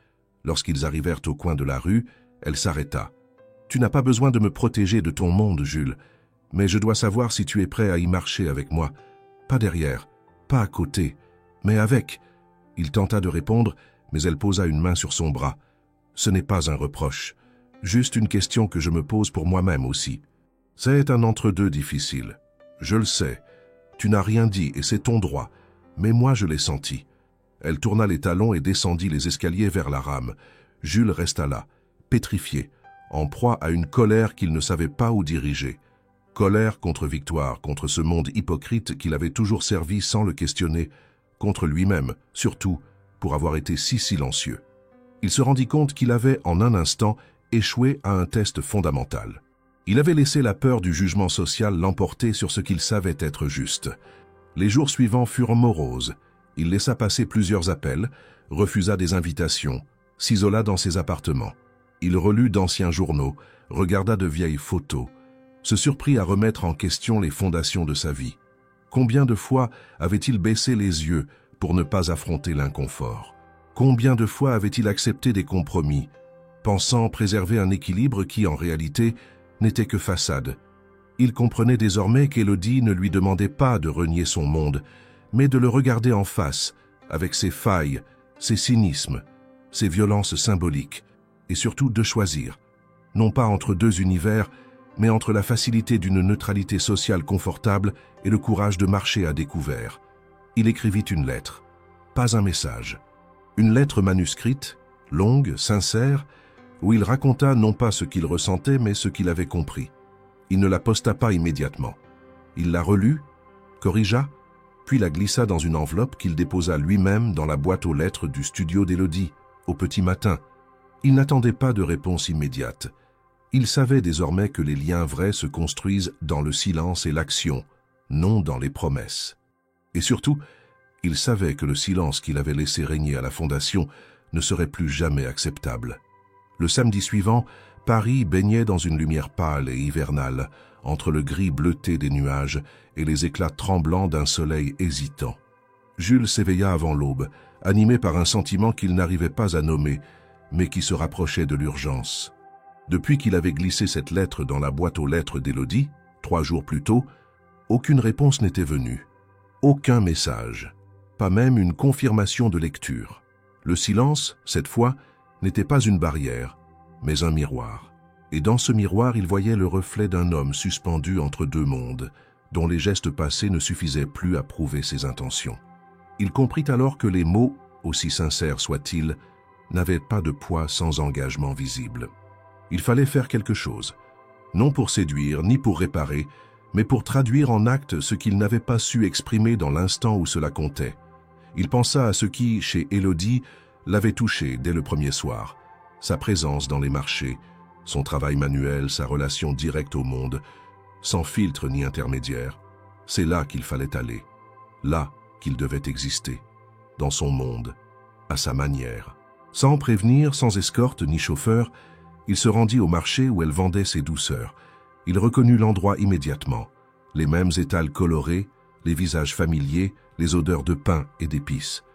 A: Lorsqu'ils arrivèrent au coin de la rue, elle s'arrêta. « Tu n'as pas besoin de me protéger de ton monde, Jules, mais je dois savoir si tu es prêt à y marcher avec moi. Pas derrière, pas à côté, mais avec. » Il tenta de répondre, mais elle posa une main sur son bras. « Ce n'est pas un reproche, juste une question que je me pose pour moi-même aussi. C'est un entre-deux difficile. Je le sais, tu n'as rien dit et c'est ton droit, mais moi je l'ai senti. » Elle tourna les talons et descendit les escaliers vers la rame. Jules resta là, pétrifié, en proie à une colère qu'il ne savait pas où diriger. Colère contre Victoire, contre ce monde hypocrite qu'il avait toujours servi sans le questionner, contre lui-même, surtout, pour avoir été si silencieux. Il se rendit compte qu'il avait, en un instant, échoué à un test fondamental. Il avait laissé la peur du jugement social l'emporter sur ce qu'il savait être juste. Les jours suivants furent moroses. Il laissa passer plusieurs appels, refusa des invitations, s'isola dans ses appartements. Il relut d'anciens journaux, regarda de vieilles photos, se surprit à remettre en question les fondations de sa vie. Combien de fois avait-il baissé les yeux pour ne pas affronter l'inconfort? Combien de fois avait-il accepté des compromis, pensant préserver un équilibre qui, en réalité, n'était que façade? Il comprenait désormais qu'Élodie ne lui demandait pas de renier son monde, mais de le regarder en face, avec ses failles, ses cynismes, ses violences symboliques, et surtout de choisir, non pas entre deux univers, mais entre la facilité d'une neutralité sociale confortable et le courage de marcher à découvert. Il écrivit une lettre, pas un message. Une lettre manuscrite, longue, sincère, où il raconta non pas ce qu'il ressentait, mais ce qu'il avait compris. Il ne la posta pas immédiatement. Il la relut, corrigea, puis la glissa dans une enveloppe qu'il déposa lui-même dans la boîte aux lettres du studio d'Élodie, au petit matin. Il n'attendait pas de réponse immédiate. Il savait désormais que les liens vrais se construisent dans le silence et l'action, non dans les promesses. Et surtout, il savait que le silence qu'il avait laissé régner à la Fondation ne serait plus jamais acceptable. Le samedi suivant, Paris baignait dans une lumière pâle et hivernale, entre le gris bleuté des nuages et les éclats tremblants d'un soleil hésitant. Jules s'éveilla avant l'aube, animé par un sentiment qu'il n'arrivait pas à nommer, mais qui se rapprochait de l'urgence. Depuis qu'il avait glissé cette lettre dans la boîte aux lettres d'Élodie, 3 jours plus tôt, aucune réponse n'était venue. Aucun message, pas même une confirmation de lecture. Le silence, cette fois, n'était pas une barrière, mais un miroir. Et dans ce miroir, il voyait le reflet d'un homme suspendu entre 2 mondes, dont les gestes passés ne suffisaient plus à prouver ses intentions. Il comprit alors que les mots, aussi sincères soient-ils, n'avaient pas de poids sans engagement visible. Il fallait faire quelque chose, non pour séduire ni pour réparer, mais pour traduire en actes ce qu'il n'avait pas su exprimer dans l'instant où cela comptait. Il pensa à ce qui, chez Élodie, l'avait touché dès le premier soir, sa présence dans les marchés, son travail manuel, sa relation directe au monde, sans filtre ni intermédiaire. C'est là qu'il fallait aller, là qu'il devait exister, dans son monde, à sa manière. Sans prévenir, sans escorte ni chauffeur, il se rendit au marché où elle vendait ses douceurs. Il reconnut l'endroit immédiatement. Les mêmes étals colorés, les visages familiers, les odeurs de pain et d'épices.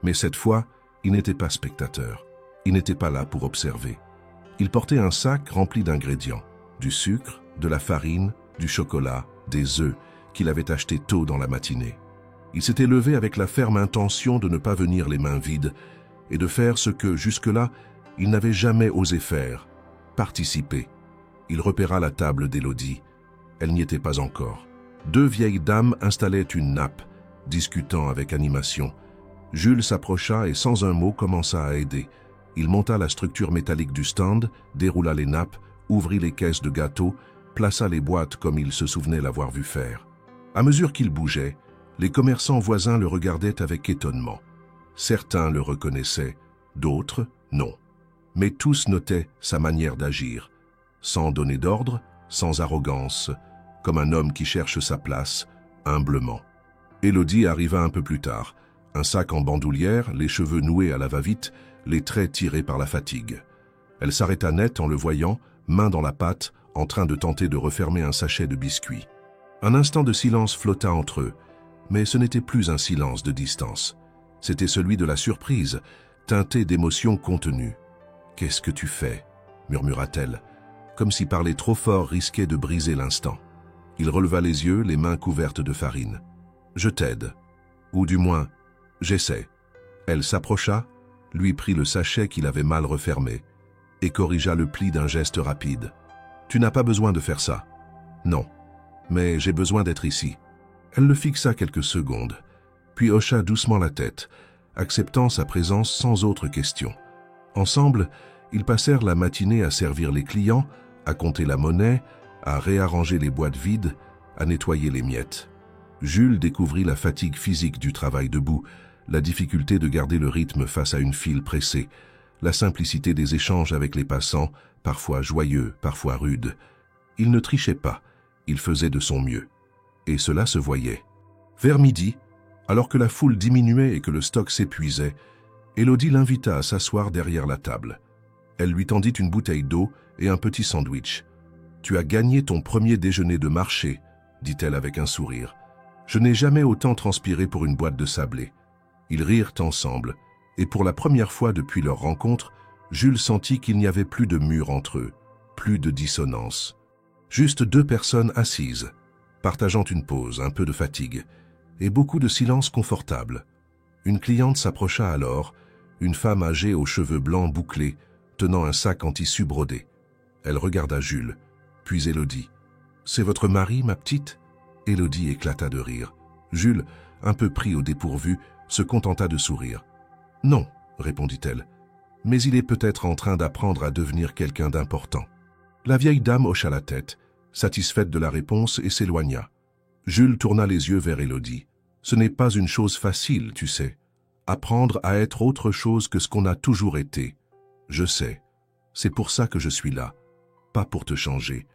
A: Mais cette fois, il n'était pas spectateur. Il n'était pas là pour observer. Il portait un sac rempli d'ingrédients, du sucre, de la farine, du chocolat, des œufs qu'il avait achetés tôt dans la matinée. Il s'était levé avec la ferme intention de ne pas venir les mains vides et de faire ce que, jusque-là, il n'avait jamais osé faire, participer. Il repéra la table d'Élodie. Elle n'y était pas encore. 2 vieilles dames installaient une nappe, discutant avec animation. Jules s'approcha et sans un mot commença à aider. Il monta la structure métallique du stand, déroula les nappes, ouvrit les caisses de gâteaux, plaça les boîtes comme il se souvenait l'avoir vu faire. À mesure qu'il bougeait, les commerçants voisins le regardaient avec étonnement. Certains le reconnaissaient, d'autres non. Mais tous notaient sa manière d'agir, sans donner d'ordre, sans arrogance, comme un homme qui cherche sa place, humblement. Élodie arriva un peu plus tard, un sac en bandoulière, les cheveux noués à la va-vite, les traits tirés par la fatigue. Elle s'arrêta net en le voyant, main dans la pâte, en train de tenter de refermer un sachet de biscuits. Un instant de silence flotta entre eux, mais ce n'était plus un silence de distance. C'était celui de la surprise, teinté d'émotions contenues. « Qu'est-ce que tu fais » murmura-t-elle, comme si parler trop fort risquait de briser l'instant. Il releva les yeux, les mains couvertes de farine. « Je t'aide. Ou du moins, j'essaie. » Elle s'approcha, lui prit le sachet qu'il avait mal refermé et corrigea le pli d'un geste rapide. « Tu n'as pas besoin de faire ça. »« Non, mais j'ai besoin d'être ici. » Elle le fixa quelques secondes, puis hocha doucement la tête, acceptant sa présence sans autre question. Ensemble, ils passèrent la matinée à servir les clients, à compter la monnaie, à réarranger les boîtes vides, à nettoyer les miettes. Jules découvrit la fatigue physique du travail debout, la difficulté de garder le rythme face à une file pressée, la simplicité des échanges avec les passants, parfois joyeux, parfois rudes. Il ne trichait pas, il faisait de son mieux. Et cela se voyait. Vers midi, alors que la foule diminuait et que le stock s'épuisait, Élodie l'invita à s'asseoir derrière la table. Elle lui tendit une bouteille d'eau et un petit sandwich. « Tu as gagné ton premier déjeuner de marché, » dit-elle avec un sourire. « Je n'ai jamais autant transpiré pour une boîte de sablé. » Ils rirent ensemble, et pour la première fois depuis leur rencontre, Jules sentit qu'il n'y avait plus de mur entre eux, plus de dissonance. Juste 2 personnes assises, partageant une pause, un peu de fatigue, et beaucoup de silence confortable. Une cliente s'approcha alors, une femme âgée aux cheveux blancs bouclés, tenant un sac en tissu brodé. Elle regarda Jules, puis Élodie. « C'est votre mari, ma petite ?» Élodie éclata de rire. Jules, un peu pris au dépourvu, se contenta de sourire. « Non, répondit-elle, mais il est peut-être en train d'apprendre à devenir quelqu'un d'important. » La vieille dame hocha la tête, satisfaite de la réponse, et s'éloigna. Jules tourna les yeux vers Élodie. « Ce n'est pas une chose facile, tu sais. Apprendre à être autre chose que ce qu'on a toujours été. Je sais. C'est pour ça que je suis là. Pas pour te changer,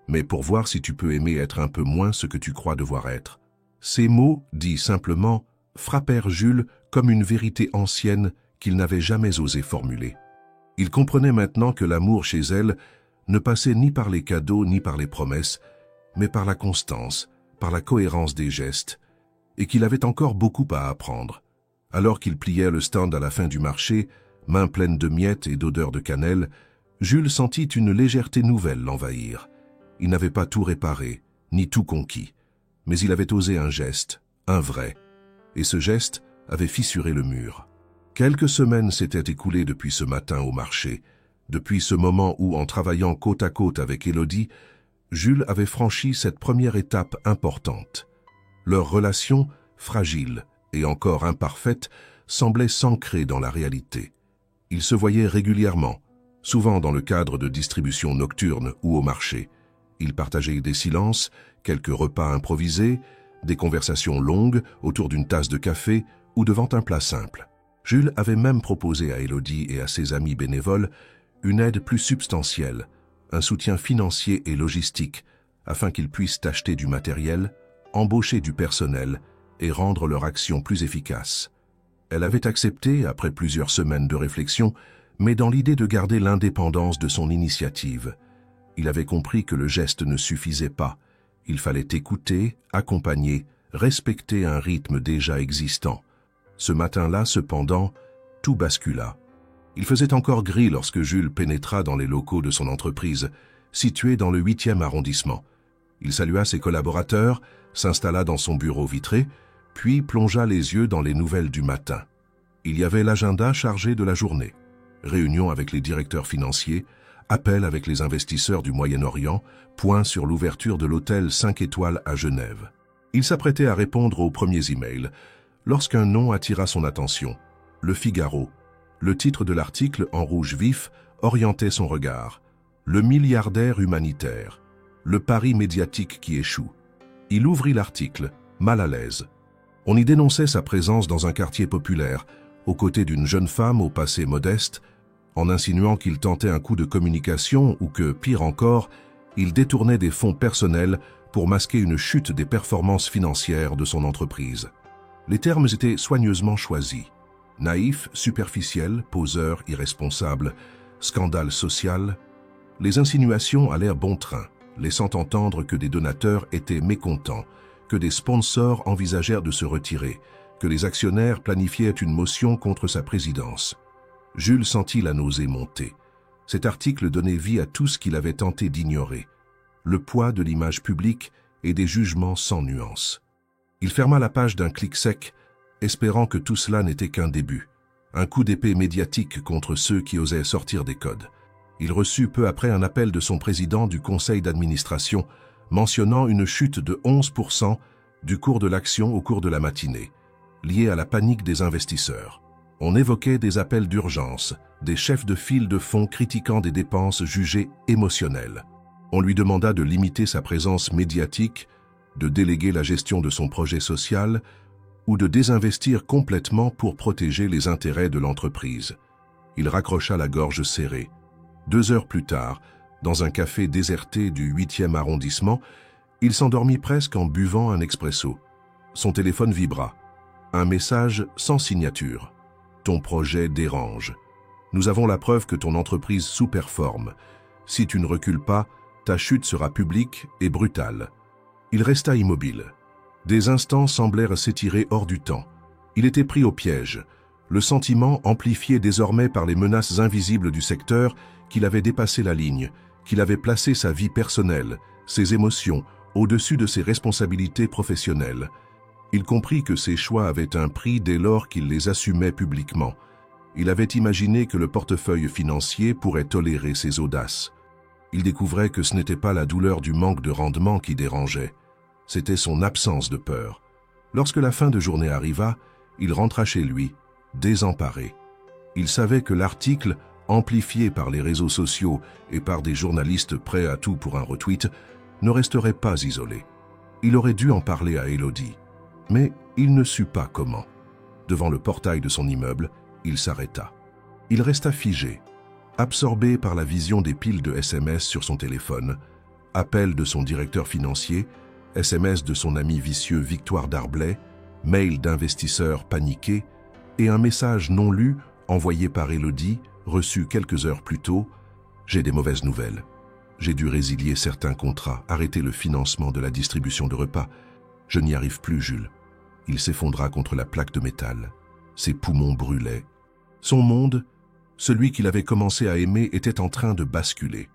A: mais pour voir si tu peux aimer être un peu moins ce que tu crois devoir être. » Ces mots, dits simplement, frappèrent Jules comme une vérité ancienne qu'il n'avait jamais osé formuler. Il comprenait maintenant que l'amour chez elle ne passait ni par les cadeaux ni par les promesses, mais par la constance, par la cohérence des gestes, et qu'il avait encore beaucoup à apprendre. Alors qu'il pliait le stand à la fin du marché, main pleine de miettes et d'odeur de cannelle, Jules sentit une légèreté nouvelle l'envahir. Il n'avait pas tout réparé, ni tout conquis, mais il avait osé un geste, un vrai, et ce geste avait fissuré le mur. Quelques semaines s'étaient écoulées depuis ce matin au marché, depuis ce moment où, en travaillant côte à côte avec Élodie, Jules avait franchi cette première étape importante. Leur relation, fragile et encore imparfaite, semblait s'ancrer dans la réalité. Ils se voyaient régulièrement, souvent dans le cadre de distributions nocturnes ou au marché. Ils partageaient des silences, quelques repas improvisés, des conversations longues autour d'une tasse de café ou devant un plat simple. Jules avait même proposé à Élodie et à ses amis bénévoles une aide plus substantielle, un soutien financier et logistique, afin qu'ils puissent acheter du matériel, embaucher du personnel et rendre leur action plus efficace. Elle avait accepté après plusieurs semaines de réflexion, mais dans l'idée de garder l'indépendance de son initiative. Il avait compris que le geste ne suffisait pas. Il fallait écouter, accompagner, respecter un rythme déjà existant. Ce matin-là, cependant, tout bascula. Il faisait encore gris lorsque Jules pénétra dans les locaux de son entreprise, située dans le 8e arrondissement. Il salua ses collaborateurs, s'installa dans son bureau vitré, puis plongea les yeux dans les nouvelles du matin. Il y avait l'agenda chargé de la journée. Réunion avec les directeurs financiers, appel avec les investisseurs du Moyen-Orient, point sur l'ouverture de l'hôtel 5 étoiles à Genève. Il s'apprêtait à répondre aux premiers emails, lorsqu'un nom attira son attention. Le Figaro. Le titre de l'article, en rouge vif, orientait son regard. Le milliardaire humanitaire. Le pari médiatique qui échoue. Il ouvrit l'article, mal à l'aise. On y dénonçait sa présence dans un quartier populaire, aux côtés d'une jeune femme au passé modeste, en insinuant qu'il tentait un coup de communication ou que, pire encore, il détournait des fonds personnels pour masquer une chute des performances financières de son entreprise. Les termes étaient soigneusement choisis. Naïf, superficiel, poseur, irresponsable, scandale social. Les insinuations allèrent bon train, laissant entendre que des donateurs étaient mécontents, que des sponsors envisagèrent de se retirer, que les actionnaires planifiaient une motion contre sa présidence. Jules sentit la nausée monter. Cet article donnait vie à tout ce qu'il avait tenté d'ignorer, le poids de l'image publique et des jugements sans nuance. Il ferma la page d'un clic sec, espérant que tout cela n'était qu'un début, un coup d'épée médiatique contre ceux qui osaient sortir des codes. Il reçut peu après un appel de son président du conseil d'administration, mentionnant une chute de 11% du cours de l'action au cours de la matinée, liée à la panique des investisseurs. On évoquait des appels d'urgence, des chefs de file de fonds critiquant des dépenses jugées émotionnelles. On lui demanda de limiter sa présence médiatique, de déléguer la gestion de son projet social ou de désinvestir complètement pour protéger les intérêts de l'entreprise. Il raccrocha la gorge serrée. 2 heures plus tard, dans un café déserté du 8e arrondissement, il s'endormit presque en buvant un expresso. Son téléphone vibra. Un message sans signature. « Ton projet dérange. Nous avons la preuve que ton entreprise sous-performe. Si tu ne recules pas, ta chute sera publique et brutale. » Il resta immobile. Des instants semblèrent s'étirer hors du temps. Il était pris au piège, le sentiment amplifié désormais par les menaces invisibles du secteur qu'il avait dépassé la ligne, qu'il avait placé sa vie personnelle, ses émotions, au-dessus de ses responsabilités professionnelles. Il comprit que ses choix avaient un prix dès lors qu'il les assumait publiquement. Il avait imaginé que le portefeuille financier pourrait tolérer ses audaces. Il découvrait que ce n'était pas la douleur du manque de rendement qui dérangeait. C'était son absence de peur. Lorsque la fin de journée arriva, il rentra chez lui, désemparé. Il savait que l'article, amplifié par les réseaux sociaux et par des journalistes prêts à tout pour un retweet, ne resterait pas isolé. Il aurait dû en parler à Élodie, mais il ne sut pas comment. Devant le portail de son immeuble, il s'arrêta. Il resta figé, absorbé par la vision des piles de SMS sur son téléphone, appels de son directeur financier, SMS de son ami vicieux Victoire Darblay, mail d'investisseurs paniqués et un message non lu envoyé par Élodie, reçu quelques heures plus tôt. « J'ai des mauvaises nouvelles. J'ai dû résilier certains contrats, arrêter le financement de la distribution de repas. Je n'y arrive plus, Jules. » Il s'effondra contre la plaque de métal. Ses poumons brûlaient. Son monde, celui qu'il avait commencé à aimer, était en train de basculer.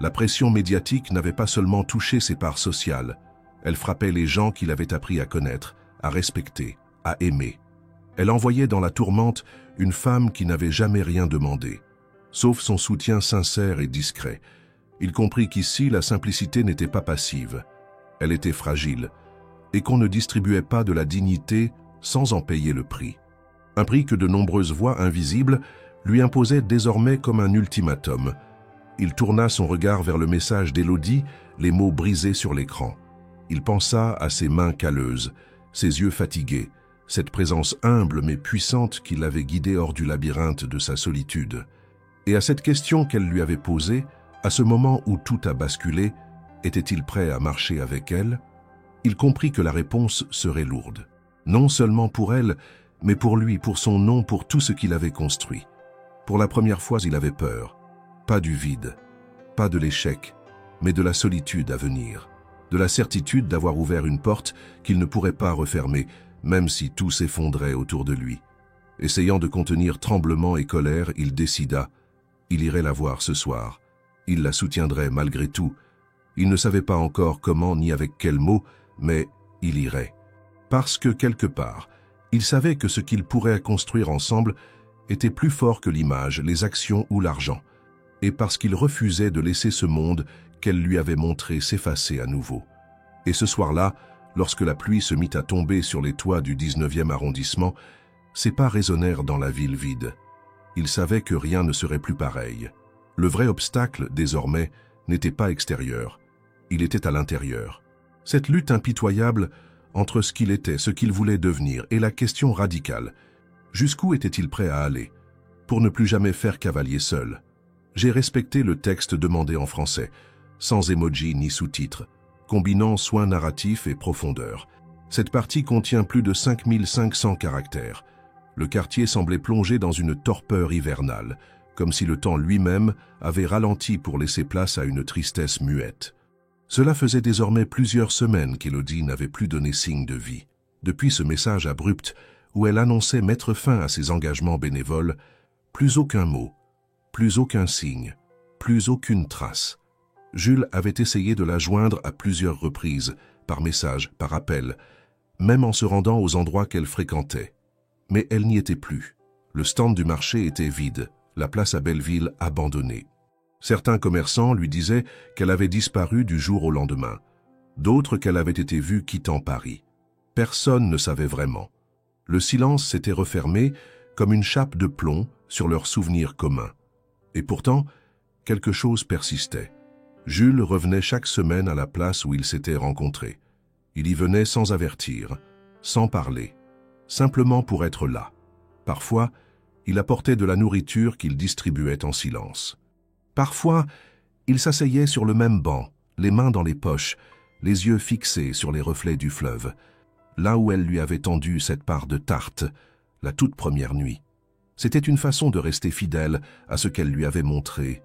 A: La pression médiatique n'avait pas seulement touché ses parts sociales, elle frappait les gens qu'il avait appris à connaître, à respecter, à aimer. Elle envoyait dans la tourmente une femme qui n'avait jamais rien demandé, sauf son soutien sincère et discret. Il comprit qu'ici, la simplicité n'était pas passive. Elle était fragile, et qu'on ne distribuait pas de la dignité sans en payer le prix. Un prix que de nombreuses voix invisibles lui imposaient désormais comme un ultimatum. Il tourna son regard vers le message d'Élodie, les mots brisés sur l'écran. Il pensa à ses mains calleuses, ses yeux fatigués, cette présence humble mais puissante qui l'avait guidé hors du labyrinthe de sa solitude. Et à cette question qu'elle lui avait posée, à ce moment où tout a basculé, était-il prêt à marcher avec elle? Il comprit que la réponse serait lourde. Non seulement pour elle, mais pour lui, pour son nom, pour tout ce qu'il avait construit. Pour la première fois, il avait peur. Pas du vide, pas de l'échec, mais de la solitude à venir. De la certitude d'avoir ouvert une porte qu'il ne pourrait pas refermer, même si tout s'effondrait autour de lui. Essayant de contenir tremblement et colère, il décida. Il irait la voir ce soir. Il la soutiendrait malgré tout. Il ne savait pas encore comment ni avec quels mots, mais il irait. Parce que quelque part, il savait que ce qu'ils pourraient construire ensemble était plus fort que l'image, les actions ou l'argent. Et parce qu'il refusait de laisser ce monde qu'elle lui avait montré s'effacer à nouveau. Et ce soir-là, lorsque la pluie se mit à tomber sur les toits du 19e arrondissement, ses pas résonnèrent dans la ville vide. Il savait que rien ne serait plus pareil. Le vrai obstacle, désormais, n'était pas extérieur. Il était à l'intérieur. Cette lutte impitoyable entre ce qu'il était, ce qu'il voulait devenir, et la question radicale. Jusqu'où était-il prêt à aller, pour ne plus jamais faire cavalier seul? J'ai respecté le texte demandé en français, sans émoji ni sous-titres, combinant soin narratif et profondeur. Cette partie contient plus de 5500 caractères. Le quartier semblait plongé dans une torpeur hivernale, comme si le temps lui-même avait ralenti pour laisser place à une tristesse muette. Cela faisait désormais plusieurs semaines qu'Élodie n'avait plus donné signe de vie. Depuis ce message abrupt où elle annonçait mettre fin à ses engagements bénévoles, plus aucun mot, plus aucun signe, plus aucune trace. Jules avait essayé de la joindre à plusieurs reprises, par message, par appel, même en se rendant aux endroits qu'elle fréquentait. Mais elle n'y était plus. Le stand du marché était vide, la place à Belleville abandonnée. Certains commerçants lui disaient qu'elle avait disparu du jour au lendemain, d'autres qu'elle avait été vue quittant Paris. Personne ne savait vraiment. Le silence s'était refermé comme une chape de plomb sur leurs souvenirs communs. Et pourtant, quelque chose persistait. Jules revenait chaque semaine à la place où ils s'étaient rencontrés. Il y venait sans avertir, sans parler, simplement pour être là. Parfois, il apportait de la nourriture qu'il distribuait en silence. Parfois, il s'asseyait sur le même banc, les mains dans les poches, les yeux fixés sur les reflets du fleuve, là où elle lui avait tendu cette part de tarte, la toute première nuit. C'était une façon de rester fidèle à ce qu'elle lui avait montré,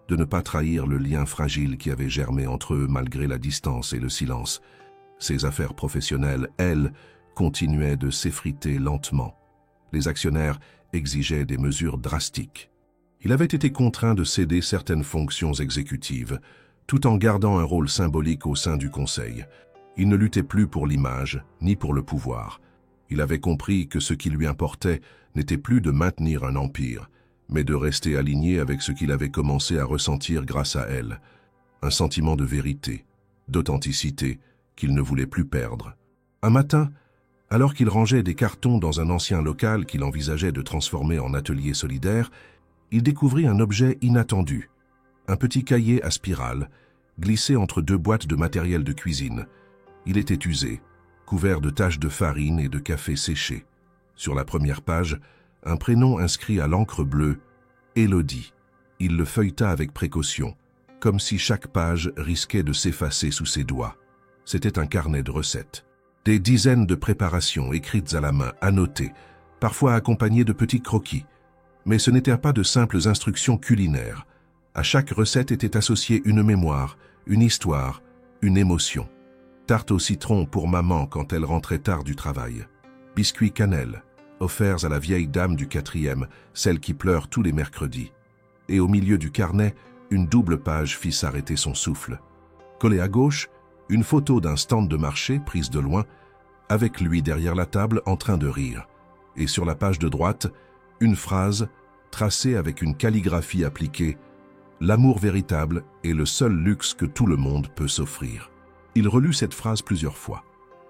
A: de ne pas trahir le lien fragile qui avait germé entre eux malgré la distance et le silence. Ses affaires professionnelles, elles, continuaient de s'effriter lentement. Les actionnaires exigeaient des mesures drastiques. Il avait été contraint de céder certaines fonctions exécutives, tout en gardant un rôle symbolique au sein du conseil. Il ne luttait plus pour l'image, ni pour le pouvoir. Il avait compris que ce qui lui importait n'était plus de maintenir un empire, mais de rester aligné avec ce qu'il avait commencé à ressentir grâce à elle. Un sentiment de vérité, d'authenticité, qu'il ne voulait plus perdre. Un matin, Alors qu'il rangeait des cartons dans un ancien local qu'il envisageait de transformer en atelier solidaire, il découvrit un objet inattendu, un petit cahier à spirale, glissé entre deux boîtes de matériel de cuisine. Il était usé, couvert de taches de farine et de café séché. Sur la première page, un prénom inscrit à l'encre bleue, Élodie. Il le feuilleta avec précaution, comme si chaque page risquait de s'effacer sous ses doigts. C'était un carnet de recettes. Des dizaines de préparations écrites à la main, annotées, parfois accompagnées de petits croquis. Mais ce n'étaient pas de simples instructions culinaires. À chaque recette était associée une mémoire, une histoire, une émotion. Tarte au citron pour maman quand elle rentrait tard du travail. Biscuits cannelle, offerts à la vieille dame du 4e, celle qui pleure tous les mercredis. Et au milieu du carnet, une double page fit s'arrêter son souffle. Collée à gauche, une photo d'un stand de marché prise de loin, avec lui derrière la table en train de rire. Et sur la page de droite, une phrase tracée avec une calligraphie appliquée « L'amour véritable est le seul luxe que tout le monde peut s'offrir ». Il relut cette phrase plusieurs fois.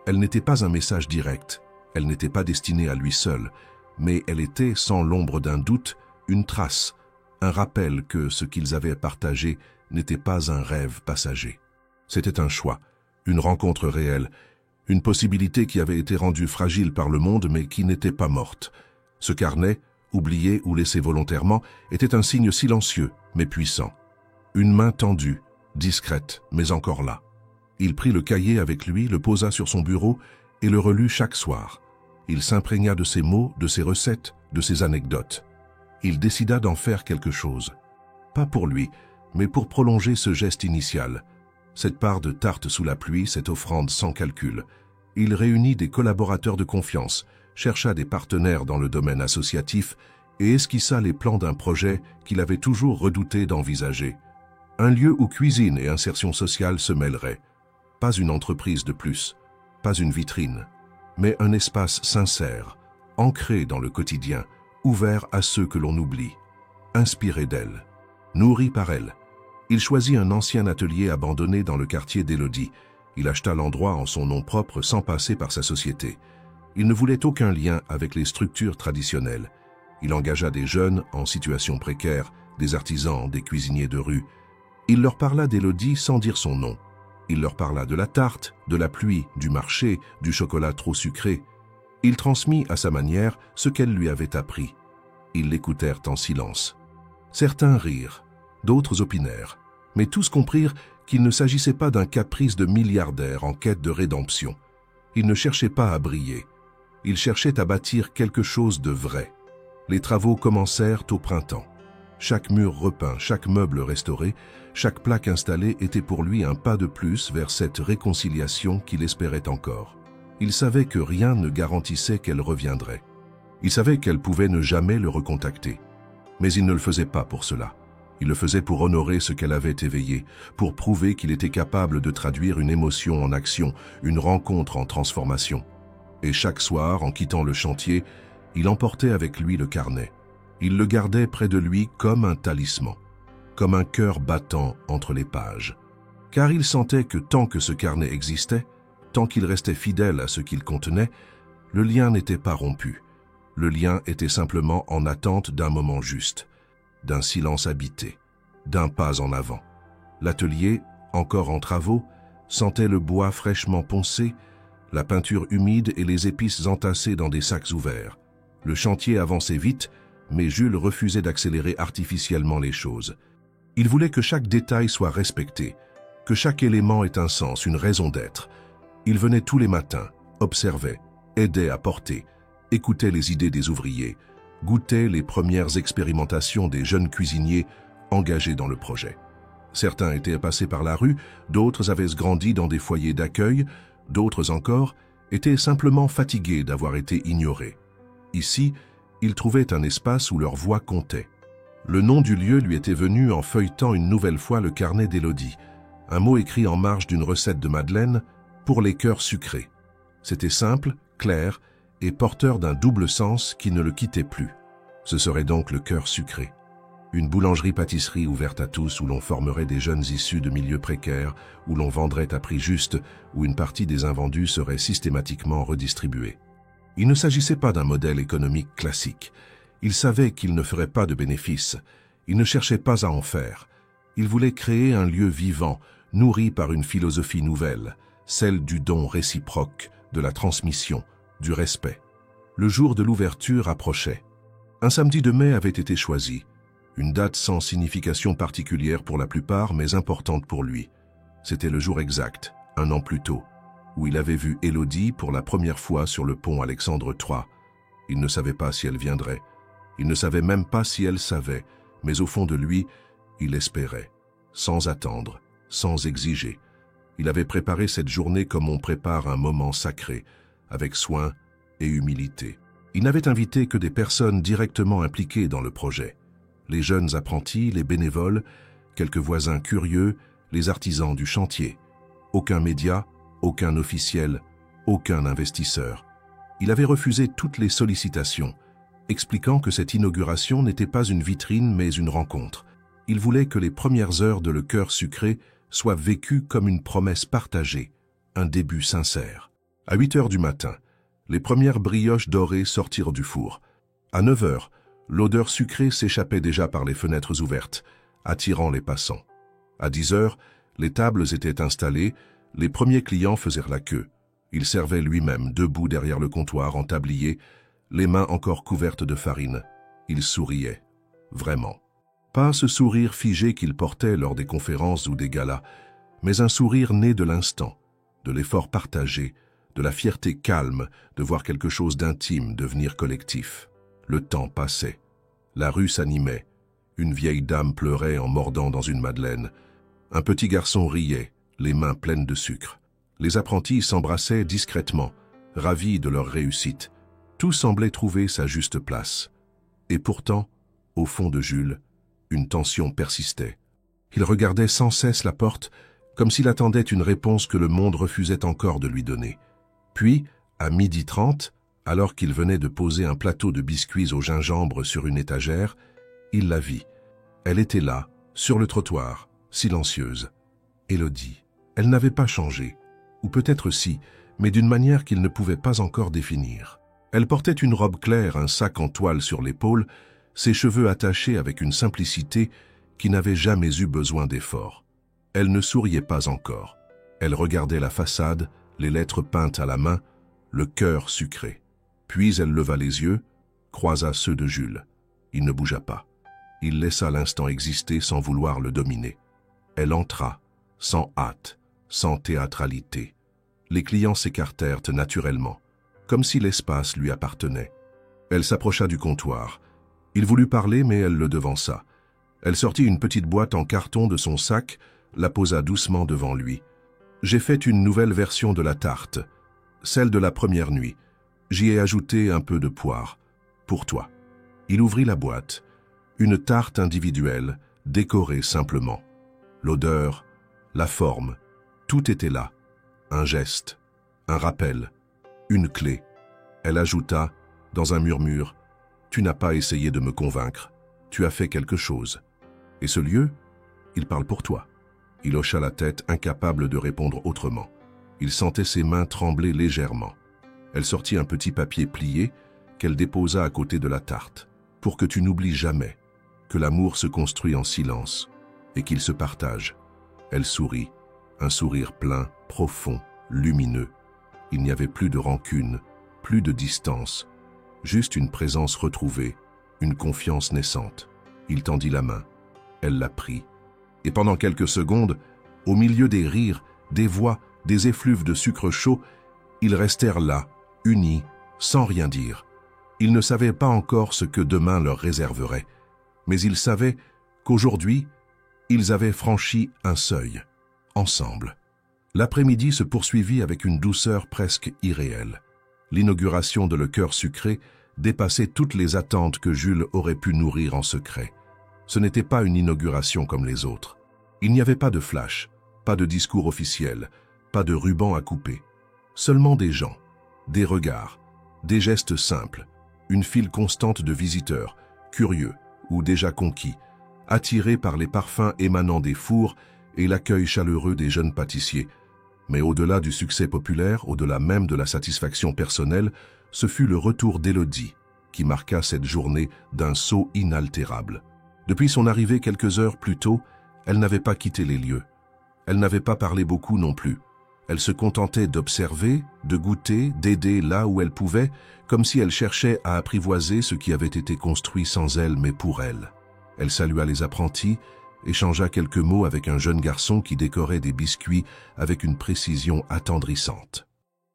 A: Elle n'était pas un message direct, elle n'était pas destinée à lui seul, mais elle était, sans l'ombre d'un doute, une trace, un rappel que ce qu'ils avaient partagé n'était pas un rêve passager. C'était un choix, une rencontre réelle, une possibilité qui avait été rendue fragile par le monde mais qui n'était pas morte. Ce carnet, oublié ou laissé volontairement, était un signe silencieux mais puissant. Une main tendue, discrète mais encore là. Il prit le cahier avec lui, le posa sur son bureau et le relut chaque soir. Il s'imprégna de ses mots, de ses recettes, de ses anecdotes. Il décida d'en faire quelque chose. Pas pour lui, mais pour prolonger ce geste initial. Cette part de tarte sous la pluie, cette offrande sans calcul. Il réunit des collaborateurs de confiance, chercha des partenaires dans le domaine associatif et esquissa les plans d'un projet qu'il avait toujours redouté d'envisager. Un lieu où cuisine et insertion sociale se mêleraient. Pas une entreprise de plus, pas une vitrine, mais un espace sincère, ancré dans le quotidien, ouvert à ceux que l'on oublie, inspiré d'elle, nourri par elle. Il choisit un ancien atelier abandonné dans le quartier d'Élodie. Il acheta l'endroit en son nom propre sans passer par sa société. Il ne voulait aucun lien avec les structures traditionnelles. Il engagea des jeunes en situation précaire, des artisans, des cuisiniers de rue. Il leur parla d'Élodie sans dire son nom. Il leur parla de la tarte, de la pluie, du marché, du chocolat trop sucré. Il transmit à sa manière ce qu'elle lui avait appris. Ils l'écoutèrent en silence. Certains rirent, d'autres opinèrent, mais tous comprirent qu'il ne s'agissait pas d'un caprice de milliardaire en quête de rédemption. Il ne cherchait pas à briller. Il cherchait à bâtir quelque chose de vrai. Les travaux commencèrent au printemps. Chaque mur repeint, chaque meuble restauré, chaque plaque installée était pour lui un pas de plus vers cette réconciliation qu'il espérait encore. Il savait que rien ne garantissait qu'elle reviendrait. Il savait qu'elle pouvait ne jamais le recontacter. Mais il ne le faisait pas pour cela. Il le faisait pour honorer ce qu'elle avait éveillé, pour prouver qu'il était capable de traduire une émotion en action, une rencontre en transformation. Et chaque soir, en quittant le chantier, il emportait avec lui le carnet. Il le gardait près de lui comme un talisman, comme un cœur battant entre les pages. Car il sentait que tant que ce carnet existait, tant qu'il restait fidèle à ce qu'il contenait, le lien n'était pas rompu. Le lien était simplement en attente d'un moment juste, d'un silence habité, d'un pas en avant. L'atelier, encore en travaux, sentait le bois fraîchement poncé, la peinture humide et les épices entassées dans des sacs ouverts. Le chantier avançait vite, mais Jules refusait d'accélérer artificiellement les choses. Il voulait que chaque détail soit respecté, que chaque élément ait un sens, une raison d'être. Il venait tous les matins, observait, aidait à porter, écoutait les idées des ouvriers, goûtait les premières expérimentations des jeunes cuisiniers engagés dans le projet. Certains étaient passés par la rue, d'autres avaient grandi dans des foyers d'accueil, d'autres encore étaient simplement fatigués d'avoir été ignorés. Ici, ils trouvaient un espace où leur voix comptait. Le nom du lieu lui était venu en feuilletant une nouvelle fois le carnet d'Élodie, un mot écrit en marge d'une recette de madeleine pour les cœurs sucrés. C'était simple, clair et porteur d'un double sens qui ne le quittait plus. Ce serait donc le cœur sucré. Une boulangerie-pâtisserie ouverte à tous où l'on formerait des jeunes issus de milieux précaires, où l'on vendrait à prix juste, où une partie des invendus serait systématiquement redistribuée. Il ne s'agissait pas d'un modèle économique classique. Il savait qu'il ne ferait pas de bénéfices. Il ne cherchait pas à en faire. Il voulait créer un lieu vivant, nourri par une philosophie nouvelle, celle du don réciproque, de la transmission, du respect. Le jour de l'ouverture approchait. Un samedi de mai avait été choisi, une date sans signification particulière pour la plupart, mais importante pour lui. C'était le jour exact, 1 an plus tôt, où il avait vu Élodie pour la première fois sur le pont Alexandre III. Il ne savait pas si elle viendrait. Il ne savait même pas si elle savait, mais au fond de lui, il espérait, sans attendre, sans exiger. Il avait préparé cette journée comme on prépare un moment sacré, avec soin et humilité. Il n'avait invité que des personnes directement impliquées dans le projet. Les jeunes apprentis, les bénévoles, quelques voisins curieux, les artisans du chantier. Aucun média, aucun officiel, aucun investisseur. Il avait refusé toutes les sollicitations, expliquant que cette inauguration n'était pas une vitrine mais une rencontre. Il voulait que les premières heures de Le Cœur Sucré soient vécues comme une promesse partagée, un début sincère. À 8 heures du matin, les premières brioches dorées sortirent du four. À 9 heures, l'odeur sucrée s'échappait déjà par les fenêtres ouvertes, attirant les passants. À 10 heures, les tables étaient installées, les premiers clients faisaient la queue. Il servait lui-même, debout derrière le comptoir en tablier, les mains encore couvertes de farine. Il souriait, vraiment. Pas ce sourire figé qu'il portait lors des conférences ou des galas, mais un sourire né de l'instant, de l'effort partagé, de la fierté calme de voir quelque chose d'intime devenir collectif. Le temps passait. La rue s'animait. Une vieille dame pleurait en mordant dans une madeleine. Un petit garçon riait, les mains pleines de sucre. Les apprentis s'embrassaient discrètement, ravis de leur réussite. Tout semblait trouver sa juste place. Et pourtant, au fond de Jules, une tension persistait. Il regardait sans cesse la porte, comme s'il attendait une réponse que le monde refusait encore de lui donner. Puis, à 12h30, alors qu'il venait de poser un plateau de biscuits au gingembre sur une étagère, il la vit. Elle était là, sur le trottoir, silencieuse. Élodie. Elle n'avait pas changé, ou peut-être si, mais d'une manière qu'il ne pouvait pas encore définir. Elle portait une robe claire, un sac en toile sur l'épaule, ses cheveux attachés avec une simplicité qui n'avait jamais eu besoin d'effort. Elle ne souriait pas encore. Elle regardait la façade, les lettres peintes à la main, le cœur sucré. Puis elle leva les yeux, croisa ceux de Jules. Il ne bougea pas. Il laissa l'instant exister sans vouloir le dominer. Elle entra, sans hâte, sans théâtralité. Les clients s'écartèrent naturellement, comme si l'espace lui appartenait. Elle s'approcha du comptoir. Il voulut parler, mais elle le devança. Elle sortit une petite boîte en carton de son sac, la posa doucement devant lui. « J'ai fait une nouvelle version de la tarte, celle de la première nuit. J'y ai ajouté un peu de poire. Pour toi. » Il ouvrit la boîte. Une tarte individuelle, décorée simplement. L'odeur, la forme, tout était là. Un geste, un rappel, une clé. Elle ajouta, dans un murmure, « Tu n'as pas essayé de me convaincre. Tu as fait quelque chose. Et ce lieu, il parle pour toi. » Il hocha la tête, incapable de répondre autrement. Il sentait ses mains trembler légèrement. Elle sortit un petit papier plié qu'elle déposa à côté de la tarte. « Pour que tu n'oublies jamais que l'amour se construit en silence et qu'il se partage. » Elle sourit, un sourire plein, profond, lumineux. Il n'y avait plus de rancune, plus de distance, juste une présence retrouvée, une confiance naissante. Il tendit la main. Elle la prit. Et pendant quelques secondes, au milieu des rires, des voix, des effluves de sucre chaud, ils restèrent là, unis, sans rien dire. Ils ne savaient pas encore ce que demain leur réserverait, mais ils savaient qu'aujourd'hui, ils avaient franchi un seuil, ensemble. L'après-midi se poursuivit avec une douceur presque irréelle. L'inauguration de Le Cœur Sucré dépassait toutes les attentes que Jules aurait pu nourrir en secret. Ce n'était pas une inauguration comme les autres. Il n'y avait pas de flash, pas de discours officiel, pas de ruban à couper. Seulement des gens, des regards, des gestes simples, une file constante de visiteurs, curieux ou déjà conquis, attirés par les parfums émanant des fours et l'accueil chaleureux des jeunes pâtissiers. Mais au-delà du succès populaire, au-delà même de la satisfaction personnelle, ce fut le retour d'Élodie, qui marqua cette journée d'un sceau inaltérable. Depuis son arrivée quelques heures plus tôt, elle n'avait pas quitté les lieux. Elle n'avait pas parlé beaucoup non plus. Elle se contentait d'observer, de goûter, d'aider là où elle pouvait, comme si elle cherchait à apprivoiser ce qui avait été construit sans elle mais pour elle. Elle salua les apprentis, échangea quelques mots avec un jeune garçon qui décorait des biscuits avec une précision attendrissante.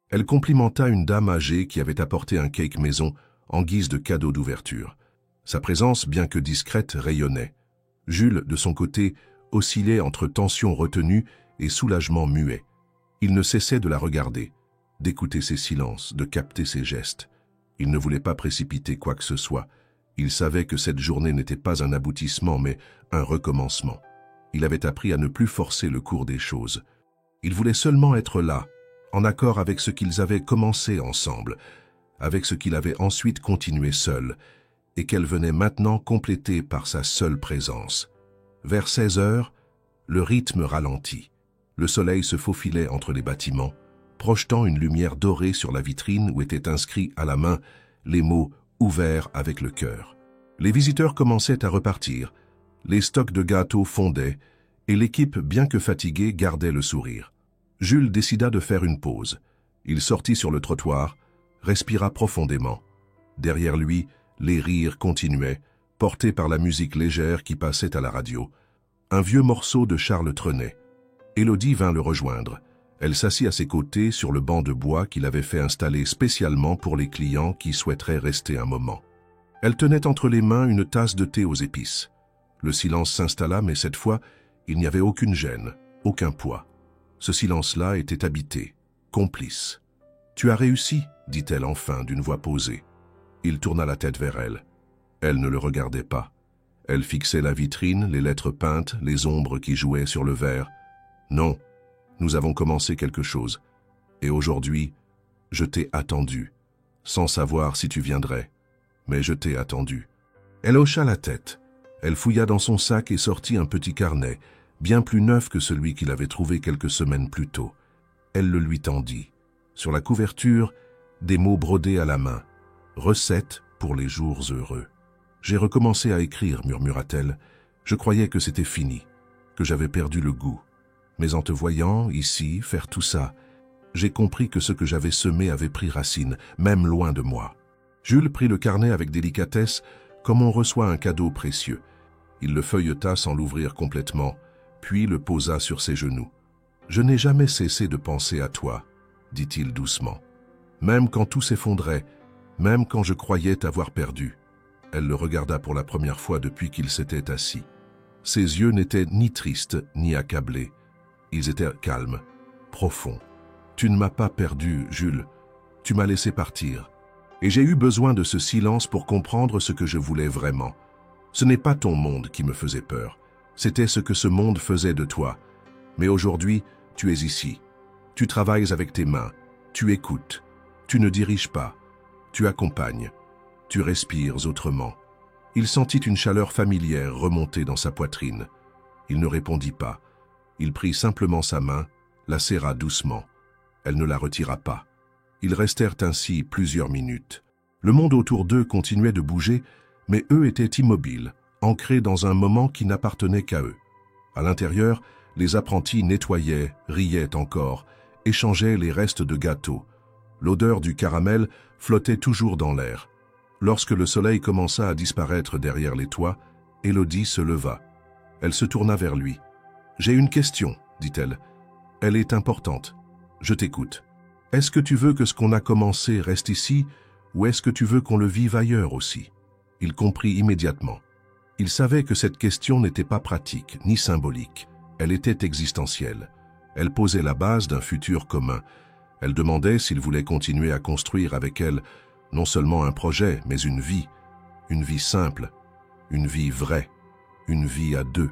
A: Elle complimenta une dame âgée qui avait apporté un cake maison en guise de cadeau d'ouverture. Sa présence, bien que discrète, rayonnait. Jules, de son côté, oscillait entre tension retenue et soulagement muet. Il ne cessait de la regarder, d'écouter ses silences, de capter ses gestes. Il ne voulait pas précipiter quoi que ce soit. Il savait que cette journée n'était pas un aboutissement, mais un recommencement. Il avait appris à ne plus forcer le cours des choses. Il voulait seulement être là, en accord avec ce qu'ils avaient commencé ensemble, avec ce qu'il avait ensuite continué seul, et qu'elle venait maintenant compléter par sa seule présence. Vers 16 heures, le rythme ralentit. Le soleil se faufilait entre les bâtiments, projetant une lumière dorée sur la vitrine où étaient inscrits à la main les mots « Ouvert avec le cœur ». Les visiteurs commençaient à repartir, les stocks de gâteaux fondaient, et l'équipe, bien que fatiguée, gardait le sourire. Jules décida de faire une pause. Il sortit sur le trottoir, respira profondément. Derrière lui, les rires continuaient, portés par la musique légère qui passait à la radio. Un vieux morceau de Charles Trenet. Élodie vint le rejoindre. Elle s'assit à ses côtés sur le banc de bois qu'il avait fait installer spécialement pour les clients qui souhaiteraient rester un moment. Elle tenait entre les mains une tasse de thé aux épices. Le silence s'installa, mais cette fois, il n'y avait aucune gêne, aucun poids. Ce silence-là était habité, complice. « Tu as réussi » dit-elle enfin d'une voix posée. Il tourna la tête vers elle. Elle ne le regardait pas. Elle fixait la vitrine, les lettres peintes, les ombres qui jouaient sur le verre. « Non, nous avons commencé quelque chose. Et aujourd'hui, je t'ai attendu, sans savoir si tu viendrais. Mais je t'ai attendu. » Elle hocha la tête. Elle fouilla dans son sac et sortit un petit carnet, bien plus neuf que celui qu'il avait trouvé quelques semaines plus tôt. Elle le lui tendit. Sur la couverture, des mots brodés à la main. « Recette pour les jours heureux. » « J'ai recommencé à écrire, murmura-t-elle. Je croyais que c'était fini, que j'avais perdu le goût. Mais en te voyant, ici, faire tout ça, j'ai compris que ce que j'avais semé avait pris racine, même loin de moi. » Jules prit le carnet avec délicatesse, comme on reçoit un cadeau précieux. Il le feuilleta sans l'ouvrir complètement, puis le posa sur ses genoux. « Je n'ai jamais cessé de penser à toi, » dit-il doucement. « Même quand tout s'effondrait, même quand je croyais t'avoir perdu. » Elle le regarda pour la première fois depuis qu'il s'était assis. Ses yeux n'étaient ni tristes ni accablés. Ils étaient calmes, profonds. « Tu ne m'as pas perdu, Jules. Tu m'as laissé partir. Et j'ai eu besoin de ce silence pour comprendre ce que je voulais vraiment. Ce n'est pas ton monde qui me faisait peur. C'était ce que ce monde faisait de toi. Mais aujourd'hui, tu es ici. Tu travailles avec tes mains. Tu écoutes. Tu ne diriges pas. Tu accompagnes. Tu respires autrement. » Il sentit une chaleur familière remonter dans sa poitrine. Il ne répondit pas. Il prit simplement sa main, la serra doucement. Elle ne la retira pas. Ils restèrent ainsi plusieurs minutes. Le monde autour d'eux continuait de bouger, mais eux étaient immobiles, ancrés dans un moment qui n'appartenait qu'à eux. À l'intérieur, les apprentis nettoyaient, riaient encore, échangeaient les restes de gâteaux. L'odeur du caramel flottait toujours dans l'air. Lorsque le soleil commença à disparaître derrière les toits, Élodie se leva. Elle se tourna vers lui. « J'ai une question, » dit-elle. « Elle est importante. Je t'écoute. Est-ce que tu veux que ce qu'on a commencé reste ici, ou est-ce que tu veux qu'on le vive ailleurs aussi ?» Il comprit immédiatement. Il savait que cette question n'était pas pratique, ni symbolique. Elle était existentielle. Elle posait la base d'un futur commun. Elle demandait s'il voulait continuer à construire avec elle non seulement un projet, mais une vie simple, une vie vraie, une vie à deux.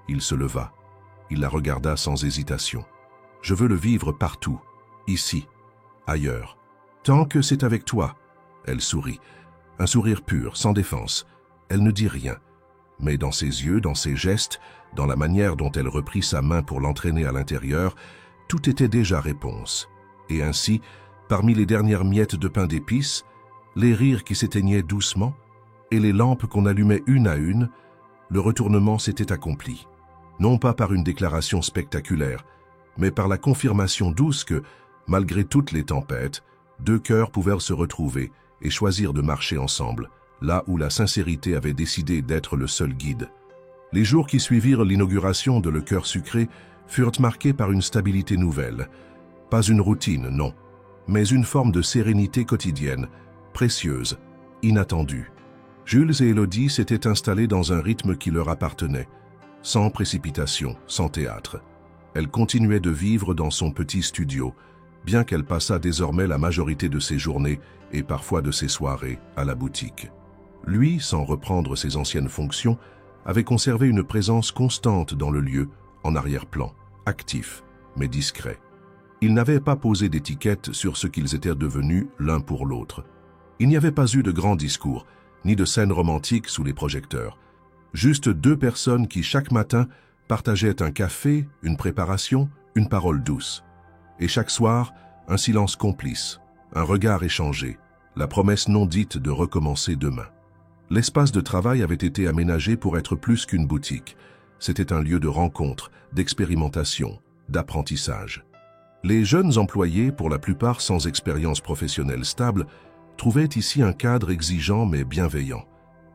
A: Il se leva. Il la regarda sans hésitation. « Je veux le vivre partout, ici, ailleurs. Tant que c'est avec toi. » Elle sourit. Un sourire pur, sans défense. Elle ne dit rien. Mais dans ses yeux, dans ses gestes, dans la manière dont elle reprit sa main pour l'entraîner à l'intérieur, tout était déjà réponse. Et ainsi, Parmi les dernières miettes de pain d'épices, les rires qui s'éteignaient doucement et les lampes qu'on allumait une à une, le retournement s'était accompli. Non pas par une déclaration spectaculaire, mais par la confirmation douce que, malgré toutes les tempêtes, deux cœurs pouvaient se retrouver et choisir de marcher ensemble, là où la sincérité avait décidé d'être le seul guide. Les jours qui suivirent l'inauguration de Le Cœur Sucré furent marqués par une stabilité nouvelle. Pas une routine, non, mais une forme de sérénité quotidienne, précieuse, inattendue. Jules et Élodie s'étaient installés dans un rythme qui leur appartenait, sans précipitation, sans théâtre. Elle continuait de vivre dans son petit studio, bien qu'elle passât désormais la majorité de ses journées et parfois de ses soirées à la boutique. Lui, sans reprendre ses anciennes fonctions, avait conservé une présence constante dans le lieu, en arrière-plan, actif, mais discret. Il n'avait pas posé d'étiquette sur ce qu'ils étaient devenus l'un pour l'autre. Il n'y avait pas eu de grands discours, ni de scènes romantiques sous les projecteurs. Juste deux personnes qui, chaque matin, partageaient un café, une préparation, une parole douce. Et chaque soir, un silence complice, un regard échangé, la promesse non dite de recommencer demain. L'espace de travail avait été aménagé pour être plus qu'une boutique. C'était un lieu de rencontre, d'expérimentation, d'apprentissage. Les jeunes employés, pour la plupart sans expérience professionnelle stable, trouvaient ici un cadre exigeant mais bienveillant.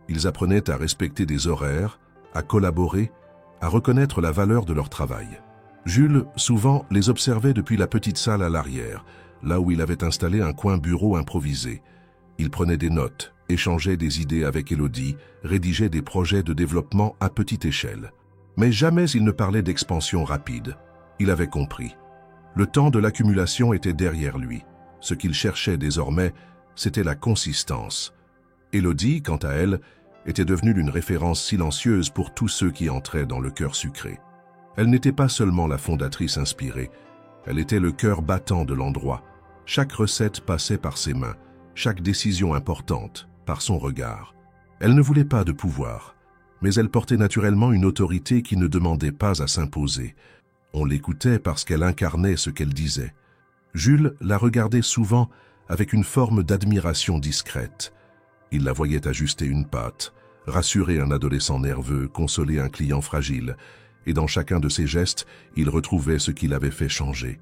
A: Ils apprenaient à respecter des horaires, à collaborer, à reconnaître la valeur de leur travail. Jules, souvent, les observait depuis la petite salle à l'arrière, là où il avait installé un coin bureau improvisé. Il prenait des notes, échangeait des idées avec Élodie, rédigeait des projets de développement à petite échelle. Mais jamais il ne parlait d'expansion rapide. Il avait compris. Le temps de l'accumulation était derrière lui. Ce qu'il cherchait désormais, c'était la consistance. Élodie, quant à elle, était devenue une référence silencieuse pour tous ceux qui entraient dans Le Cœur Sucré. Elle n'était pas seulement la fondatrice inspirée, elle était le cœur battant de l'endroit. Chaque recette passait par ses mains, chaque décision importante, par son regard. Elle ne voulait pas de pouvoir, mais elle portait naturellement une autorité qui ne demandait pas à s'imposer. On l'écoutait parce qu'elle incarnait ce qu'elle disait. Jules la regardait souvent avec une forme d'admiration discrète. Il la voyait ajuster une pâte, rassurer un adolescent nerveux, consoler un client fragile, et dans chacun de ses gestes, il retrouvait ce qui l'avait fait changer.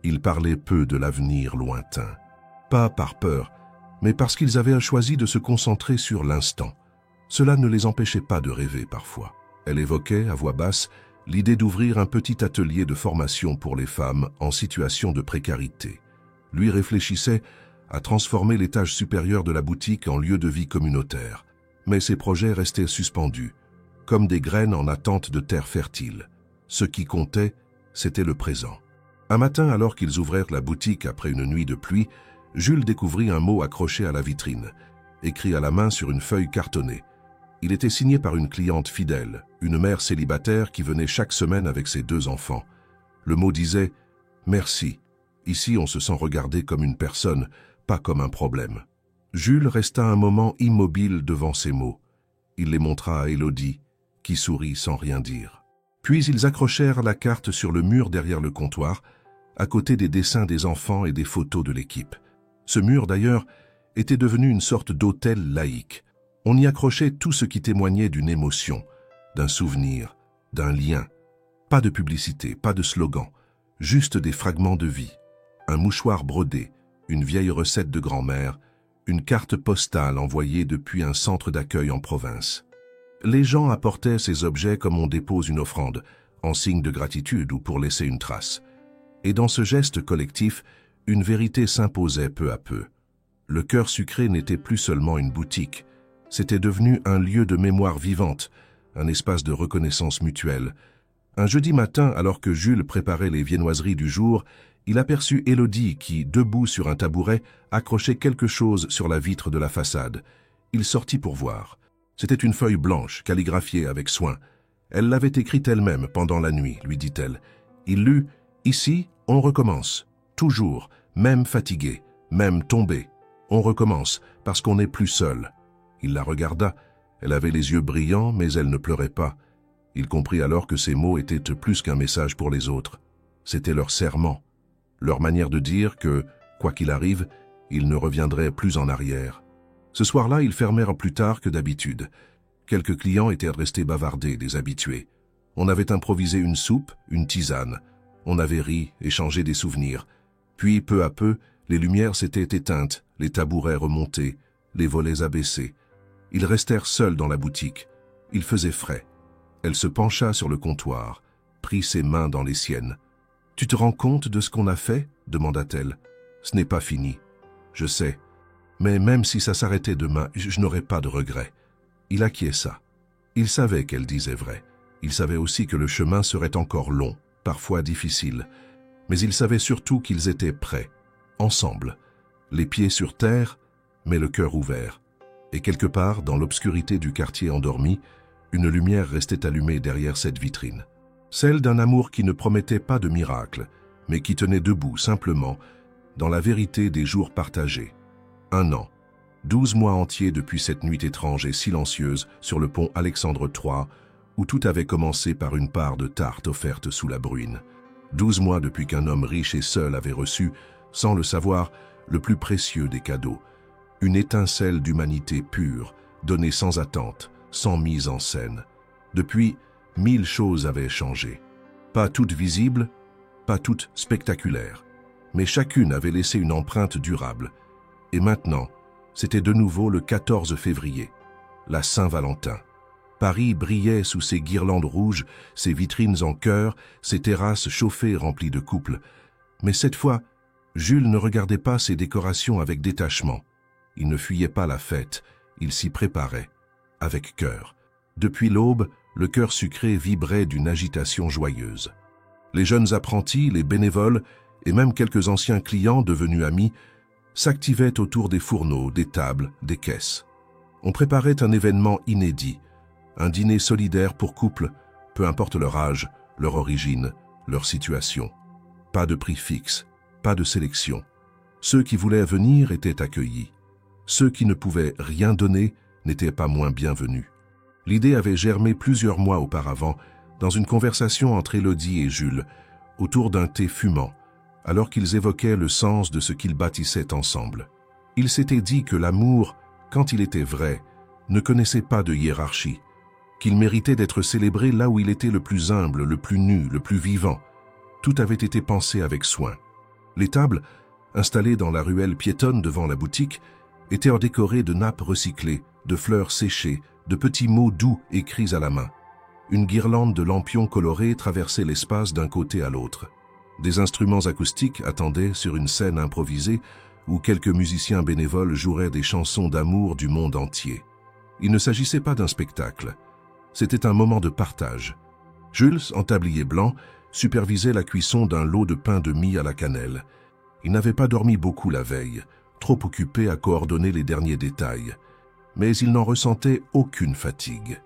A: Il parlait peu de l'avenir lointain. Pas par peur, mais parce qu'ils avaient choisi de se concentrer sur l'instant. Cela ne les empêchait pas de rêver parfois. Elle évoquait, à voix basse, l'idée d'ouvrir un petit atelier de formation pour les femmes en situation de précarité. Lui réfléchissait à transformer l'étage supérieur de la boutique en lieu de vie communautaire. Mais ses projets restaient suspendus, comme des graines en attente de terre fertile. Ce qui comptait, c'était le présent. Un matin, alors qu'ils ouvrirent la boutique après une nuit de pluie, Jules découvrit un mot accroché à la vitrine, écrit à la main sur une feuille cartonnée. Il était signé par une cliente fidèle, une mère célibataire qui venait chaque semaine avec ses deux enfants. Le mot disait « Merci. Ici, on se sent regardé comme une personne, pas comme un problème. » Jules resta un moment immobile devant ces mots. Il les montra à Élodie, qui sourit sans rien dire. Puis ils accrochèrent la carte sur le mur derrière le comptoir, à côté des dessins des enfants et des photos de l'équipe. Ce mur, d'ailleurs, était devenu une sorte d'autel laïque. On y accrochait tout ce qui témoignait d'une émotion, d'un souvenir, d'un lien. Pas de publicité, pas de slogan, juste des fragments de vie. Un mouchoir brodé, une vieille recette de grand-mère, une carte postale envoyée depuis un centre d'accueil en province. Les gens apportaient ces objets comme on dépose une offrande, en signe de gratitude ou pour laisser une trace. Et dans ce geste collectif, une vérité s'imposait peu à peu. Le Cœur Sucré n'était plus seulement une boutique, c'était devenu un lieu de mémoire vivante, un espace de reconnaissance mutuelle. Un jeudi matin, alors que Jules préparait les viennoiseries du jour, il aperçut Élodie qui, debout sur un tabouret, accrochait quelque chose sur la vitre de la façade. Il sortit pour voir. C'était une feuille blanche, calligraphiée avec soin. Elle l'avait écrite elle-même pendant la nuit, lui dit-elle. Il lut « Ici, on recommence. Toujours, même fatigué, même tombé. On recommence, parce qu'on n'est plus seul. » Il la regarda. Elle avait les yeux brillants, mais elle ne pleurait pas. Il comprit alors que ces mots étaient plus qu'un message pour les autres. C'était leur serment, leur manière de dire que, Quoi qu'il arrive, ils ne reviendraient plus en arrière. Ce soir-là, ils fermèrent plus tard que d'habitude. Quelques clients étaient restés bavardés, des habitués. On avait improvisé une soupe, une tisane. On avait ri, échangé des souvenirs. Puis, peu à peu, les lumières s'étaient éteintes, les tabourets remontés, les volets abaissés. Ils restèrent seuls dans la boutique. Il faisait frais. Elle se pencha sur le comptoir, prit ses mains dans les siennes. « Tu te rends compte de ce qu'on a fait ?» demanda-t-elle. « Ce n'est pas fini. Je sais. Mais même si ça s'arrêtait demain, je n'aurais pas de regrets. » Il acquiesça. Il savait qu'elle disait vrai. Il savait aussi que le chemin serait encore long, parfois difficile. Mais il savait surtout qu'ils étaient prêts, ensemble, les pieds sur terre, mais le cœur ouvert. Et quelque part, dans l'obscurité du quartier endormi, une lumière restait allumée derrière cette vitrine. Celle d'un amour qui ne promettait pas de miracle, mais qui tenait debout simplement, dans la vérité des jours partagés. 1 an, 12 mois entiers depuis cette nuit étrange et silencieuse sur le pont Alexandre III, où tout avait commencé par une part de tarte offerte sous la bruine. 12 mois depuis qu'un homme riche et seul avait reçu, sans le savoir, le plus précieux des cadeaux. Une étincelle d'humanité pure, donnée sans attente, sans mise en scène. Depuis, 1000 choses avaient changé. Pas toutes visibles, pas toutes spectaculaires, mais chacune avait laissé une empreinte durable. Et maintenant, c'était de nouveau le 14 février, la Saint-Valentin. Paris brillait sous ses guirlandes rouges, ses vitrines en cœur, ses terrasses chauffées remplies de couples. Mais cette fois, Jules ne regardait pas ces décorations avec détachement. Il ne fuyait pas la fête, il s'y préparait, avec cœur. Depuis l'aube, le cœur sucré vibrait d'une agitation joyeuse. Les jeunes apprentis, les bénévoles et même quelques anciens clients devenus amis s'activaient autour des fourneaux, des tables, des caisses. On préparait un événement inédit, un dîner solidaire pour couples, peu importe leur âge, leur origine, leur situation. Pas de prix fixe, pas de sélection. Ceux qui voulaient venir étaient accueillis. Ceux qui ne pouvaient rien donner n'étaient pas moins bienvenus. L'idée avait germé plusieurs mois auparavant dans une conversation entre Élodie et Jules, autour d'un thé fumant, alors qu'ils évoquaient le sens de ce qu'ils bâtissaient ensemble. Ils s'étaient dit que l'amour, quand il était vrai, ne connaissait pas de hiérarchie, qu'il méritait d'être célébré là où il était le plus humble, le plus nu, le plus vivant. Tout avait été pensé avec soin. Les tables, installées dans la ruelle piétonne devant la boutique, étaient décorées de nappes recyclées, de fleurs séchées, de petits mots doux écrits à la main. Une guirlande de lampions colorés traversait l'espace d'un côté à l'autre. Des instruments acoustiques attendaient sur une scène improvisée où quelques musiciens bénévoles joueraient des chansons d'amour du monde entier. Il ne s'agissait pas d'un spectacle. C'était un moment de partage. Jules, en tablier blanc, supervisait la cuisson d'un lot de pain de mie à la cannelle. Il n'avait pas dormi beaucoup la veille, trop occupé à coordonner les derniers détails. Mais il n'en ressentait aucune fatigue.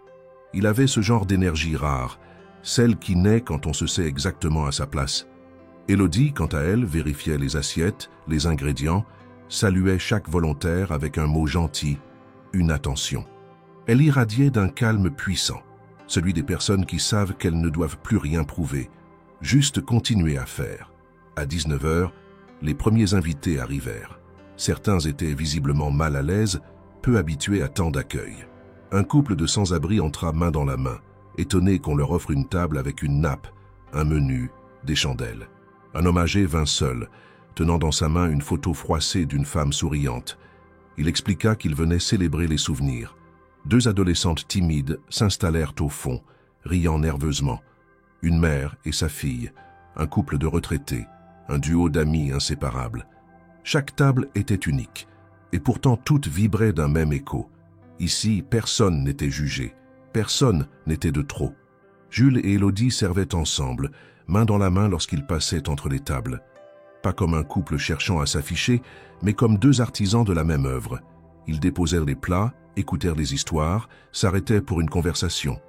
A: Il avait ce genre d'énergie rare, celle qui naît quand on se sait exactement à sa place. Élodie, quant à elle, vérifiait les assiettes, les ingrédients, saluait chaque volontaire avec un mot gentil, une attention. Elle irradiait d'un calme puissant, celui des personnes qui savent qu'elles ne doivent plus rien prouver, juste continuer à faire. À 19 h, les premiers invités arrivèrent. Certains étaient visiblement mal à l'aise, peu habitués à tant d'accueil. Un couple de sans-abri entra main dans la main, étonné qu'on leur offre une table avec une nappe, un menu, des chandelles. Un homme âgé vint seul, tenant dans sa main une photo froissée d'une femme souriante. Il expliqua qu'il venait célébrer les souvenirs. 2 adolescentes timides s'installèrent au fond, riant nerveusement. Une mère et sa fille, un couple de retraités, un duo d'amis inséparables. Chaque table était unique, et pourtant toutes vibraient d'un même écho. Ici, personne n'était jugé, personne n'était de trop. Jules et Élodie servaient ensemble, main dans la main lorsqu'ils passaient entre les tables. Pas comme un couple cherchant à s'afficher, mais comme 2 artisans de la même œuvre. Ils déposèrent les plats, écoutèrent les histoires, s'arrêtaient pour une conversation.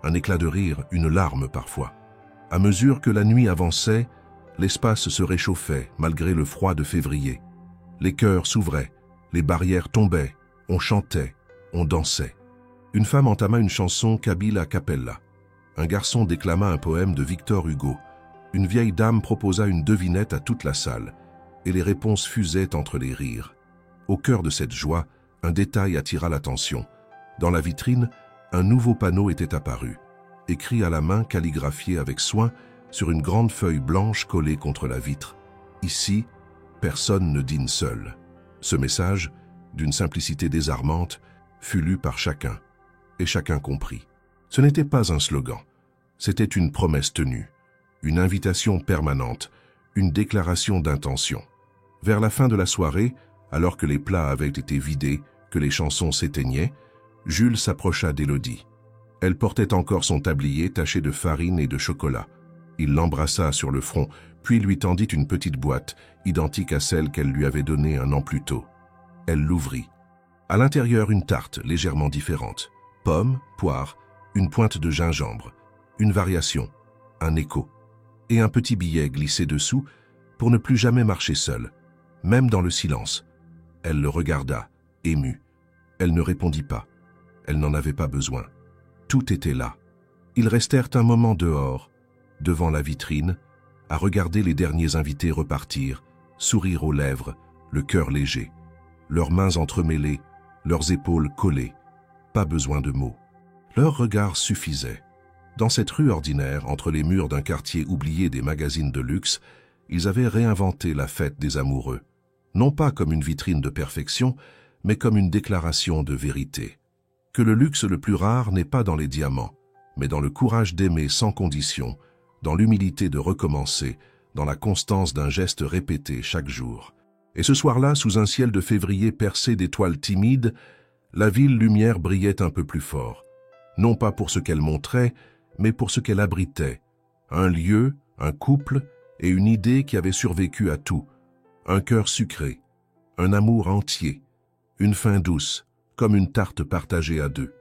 A: Un éclat de rire, une larme parfois. À mesure que la nuit avançait, l'espace se réchauffait malgré le froid de février. Les cœurs s'ouvraient, les barrières tombaient, on chantait, on dansait. Une femme entama une chanson kabyle a cappella. Un garçon déclama un poème de Victor Hugo. Une vieille dame proposa une devinette à toute la salle. et les réponses fusaient entre les rires. Au cœur de cette joie, un détail attira l'attention. Dans la vitrine, un nouveau panneau était apparu, écrit à la main, calligraphié avec soin sur une grande feuille blanche collée contre la vitre. Ici, personne ne dîne seul. Ce message, d'une simplicité désarmante, fut lu par chacun, et chacun comprit. Ce n'était pas un slogan, c'était une promesse tenue, une invitation permanente, une déclaration d'intention. Vers la fin de la soirée, alors que les plats avaient été vidés, que les chansons s'éteignaient, Jules s'approcha d'Élodie. Elle portait encore son tablier taché de farine et de chocolat. Il l'embrassa sur le front, puis lui tendit une petite boîte, identique à celle qu'elle lui avait donnée un an plus tôt. Elle l'ouvrit. À l'intérieur, une tarte légèrement différente. Pommes, poires, une pointe de gingembre, une variation, un écho, et un petit billet glissé dessous pour ne plus jamais marcher seule, même dans le silence. Elle le regarda, émue. Elle ne répondit pas. Elle n'en avait pas besoin. Tout était là. Ils restèrent un moment dehors, devant la vitrine, à regarder les derniers invités repartir, sourire aux lèvres, le cœur léger, leurs mains entremêlées, leurs épaules collées. Pas besoin de mots. Leur regard suffisait. Dans cette rue ordinaire, entre les murs d'un quartier oublié des magazines de luxe, ils avaient réinventé la fête des amoureux. Non pas comme une vitrine de perfection, mais comme une déclaration de vérité. Que le luxe le plus rare n'est pas dans les diamants, mais dans le courage d'aimer sans condition, dans l'humilité de recommencer, dans la constance d'un geste répété chaque jour. Et ce soir-là, sous un ciel de février percé d'étoiles timides, la ville lumière brillait un peu plus fort. Non pas pour ce qu'elle montrait, mais pour ce qu'elle abritait. Un lieu, un couple et une idée qui avaient survécu à tout. Un cœur sucré, un amour entier, une fin douce, comme une tarte partagée à deux.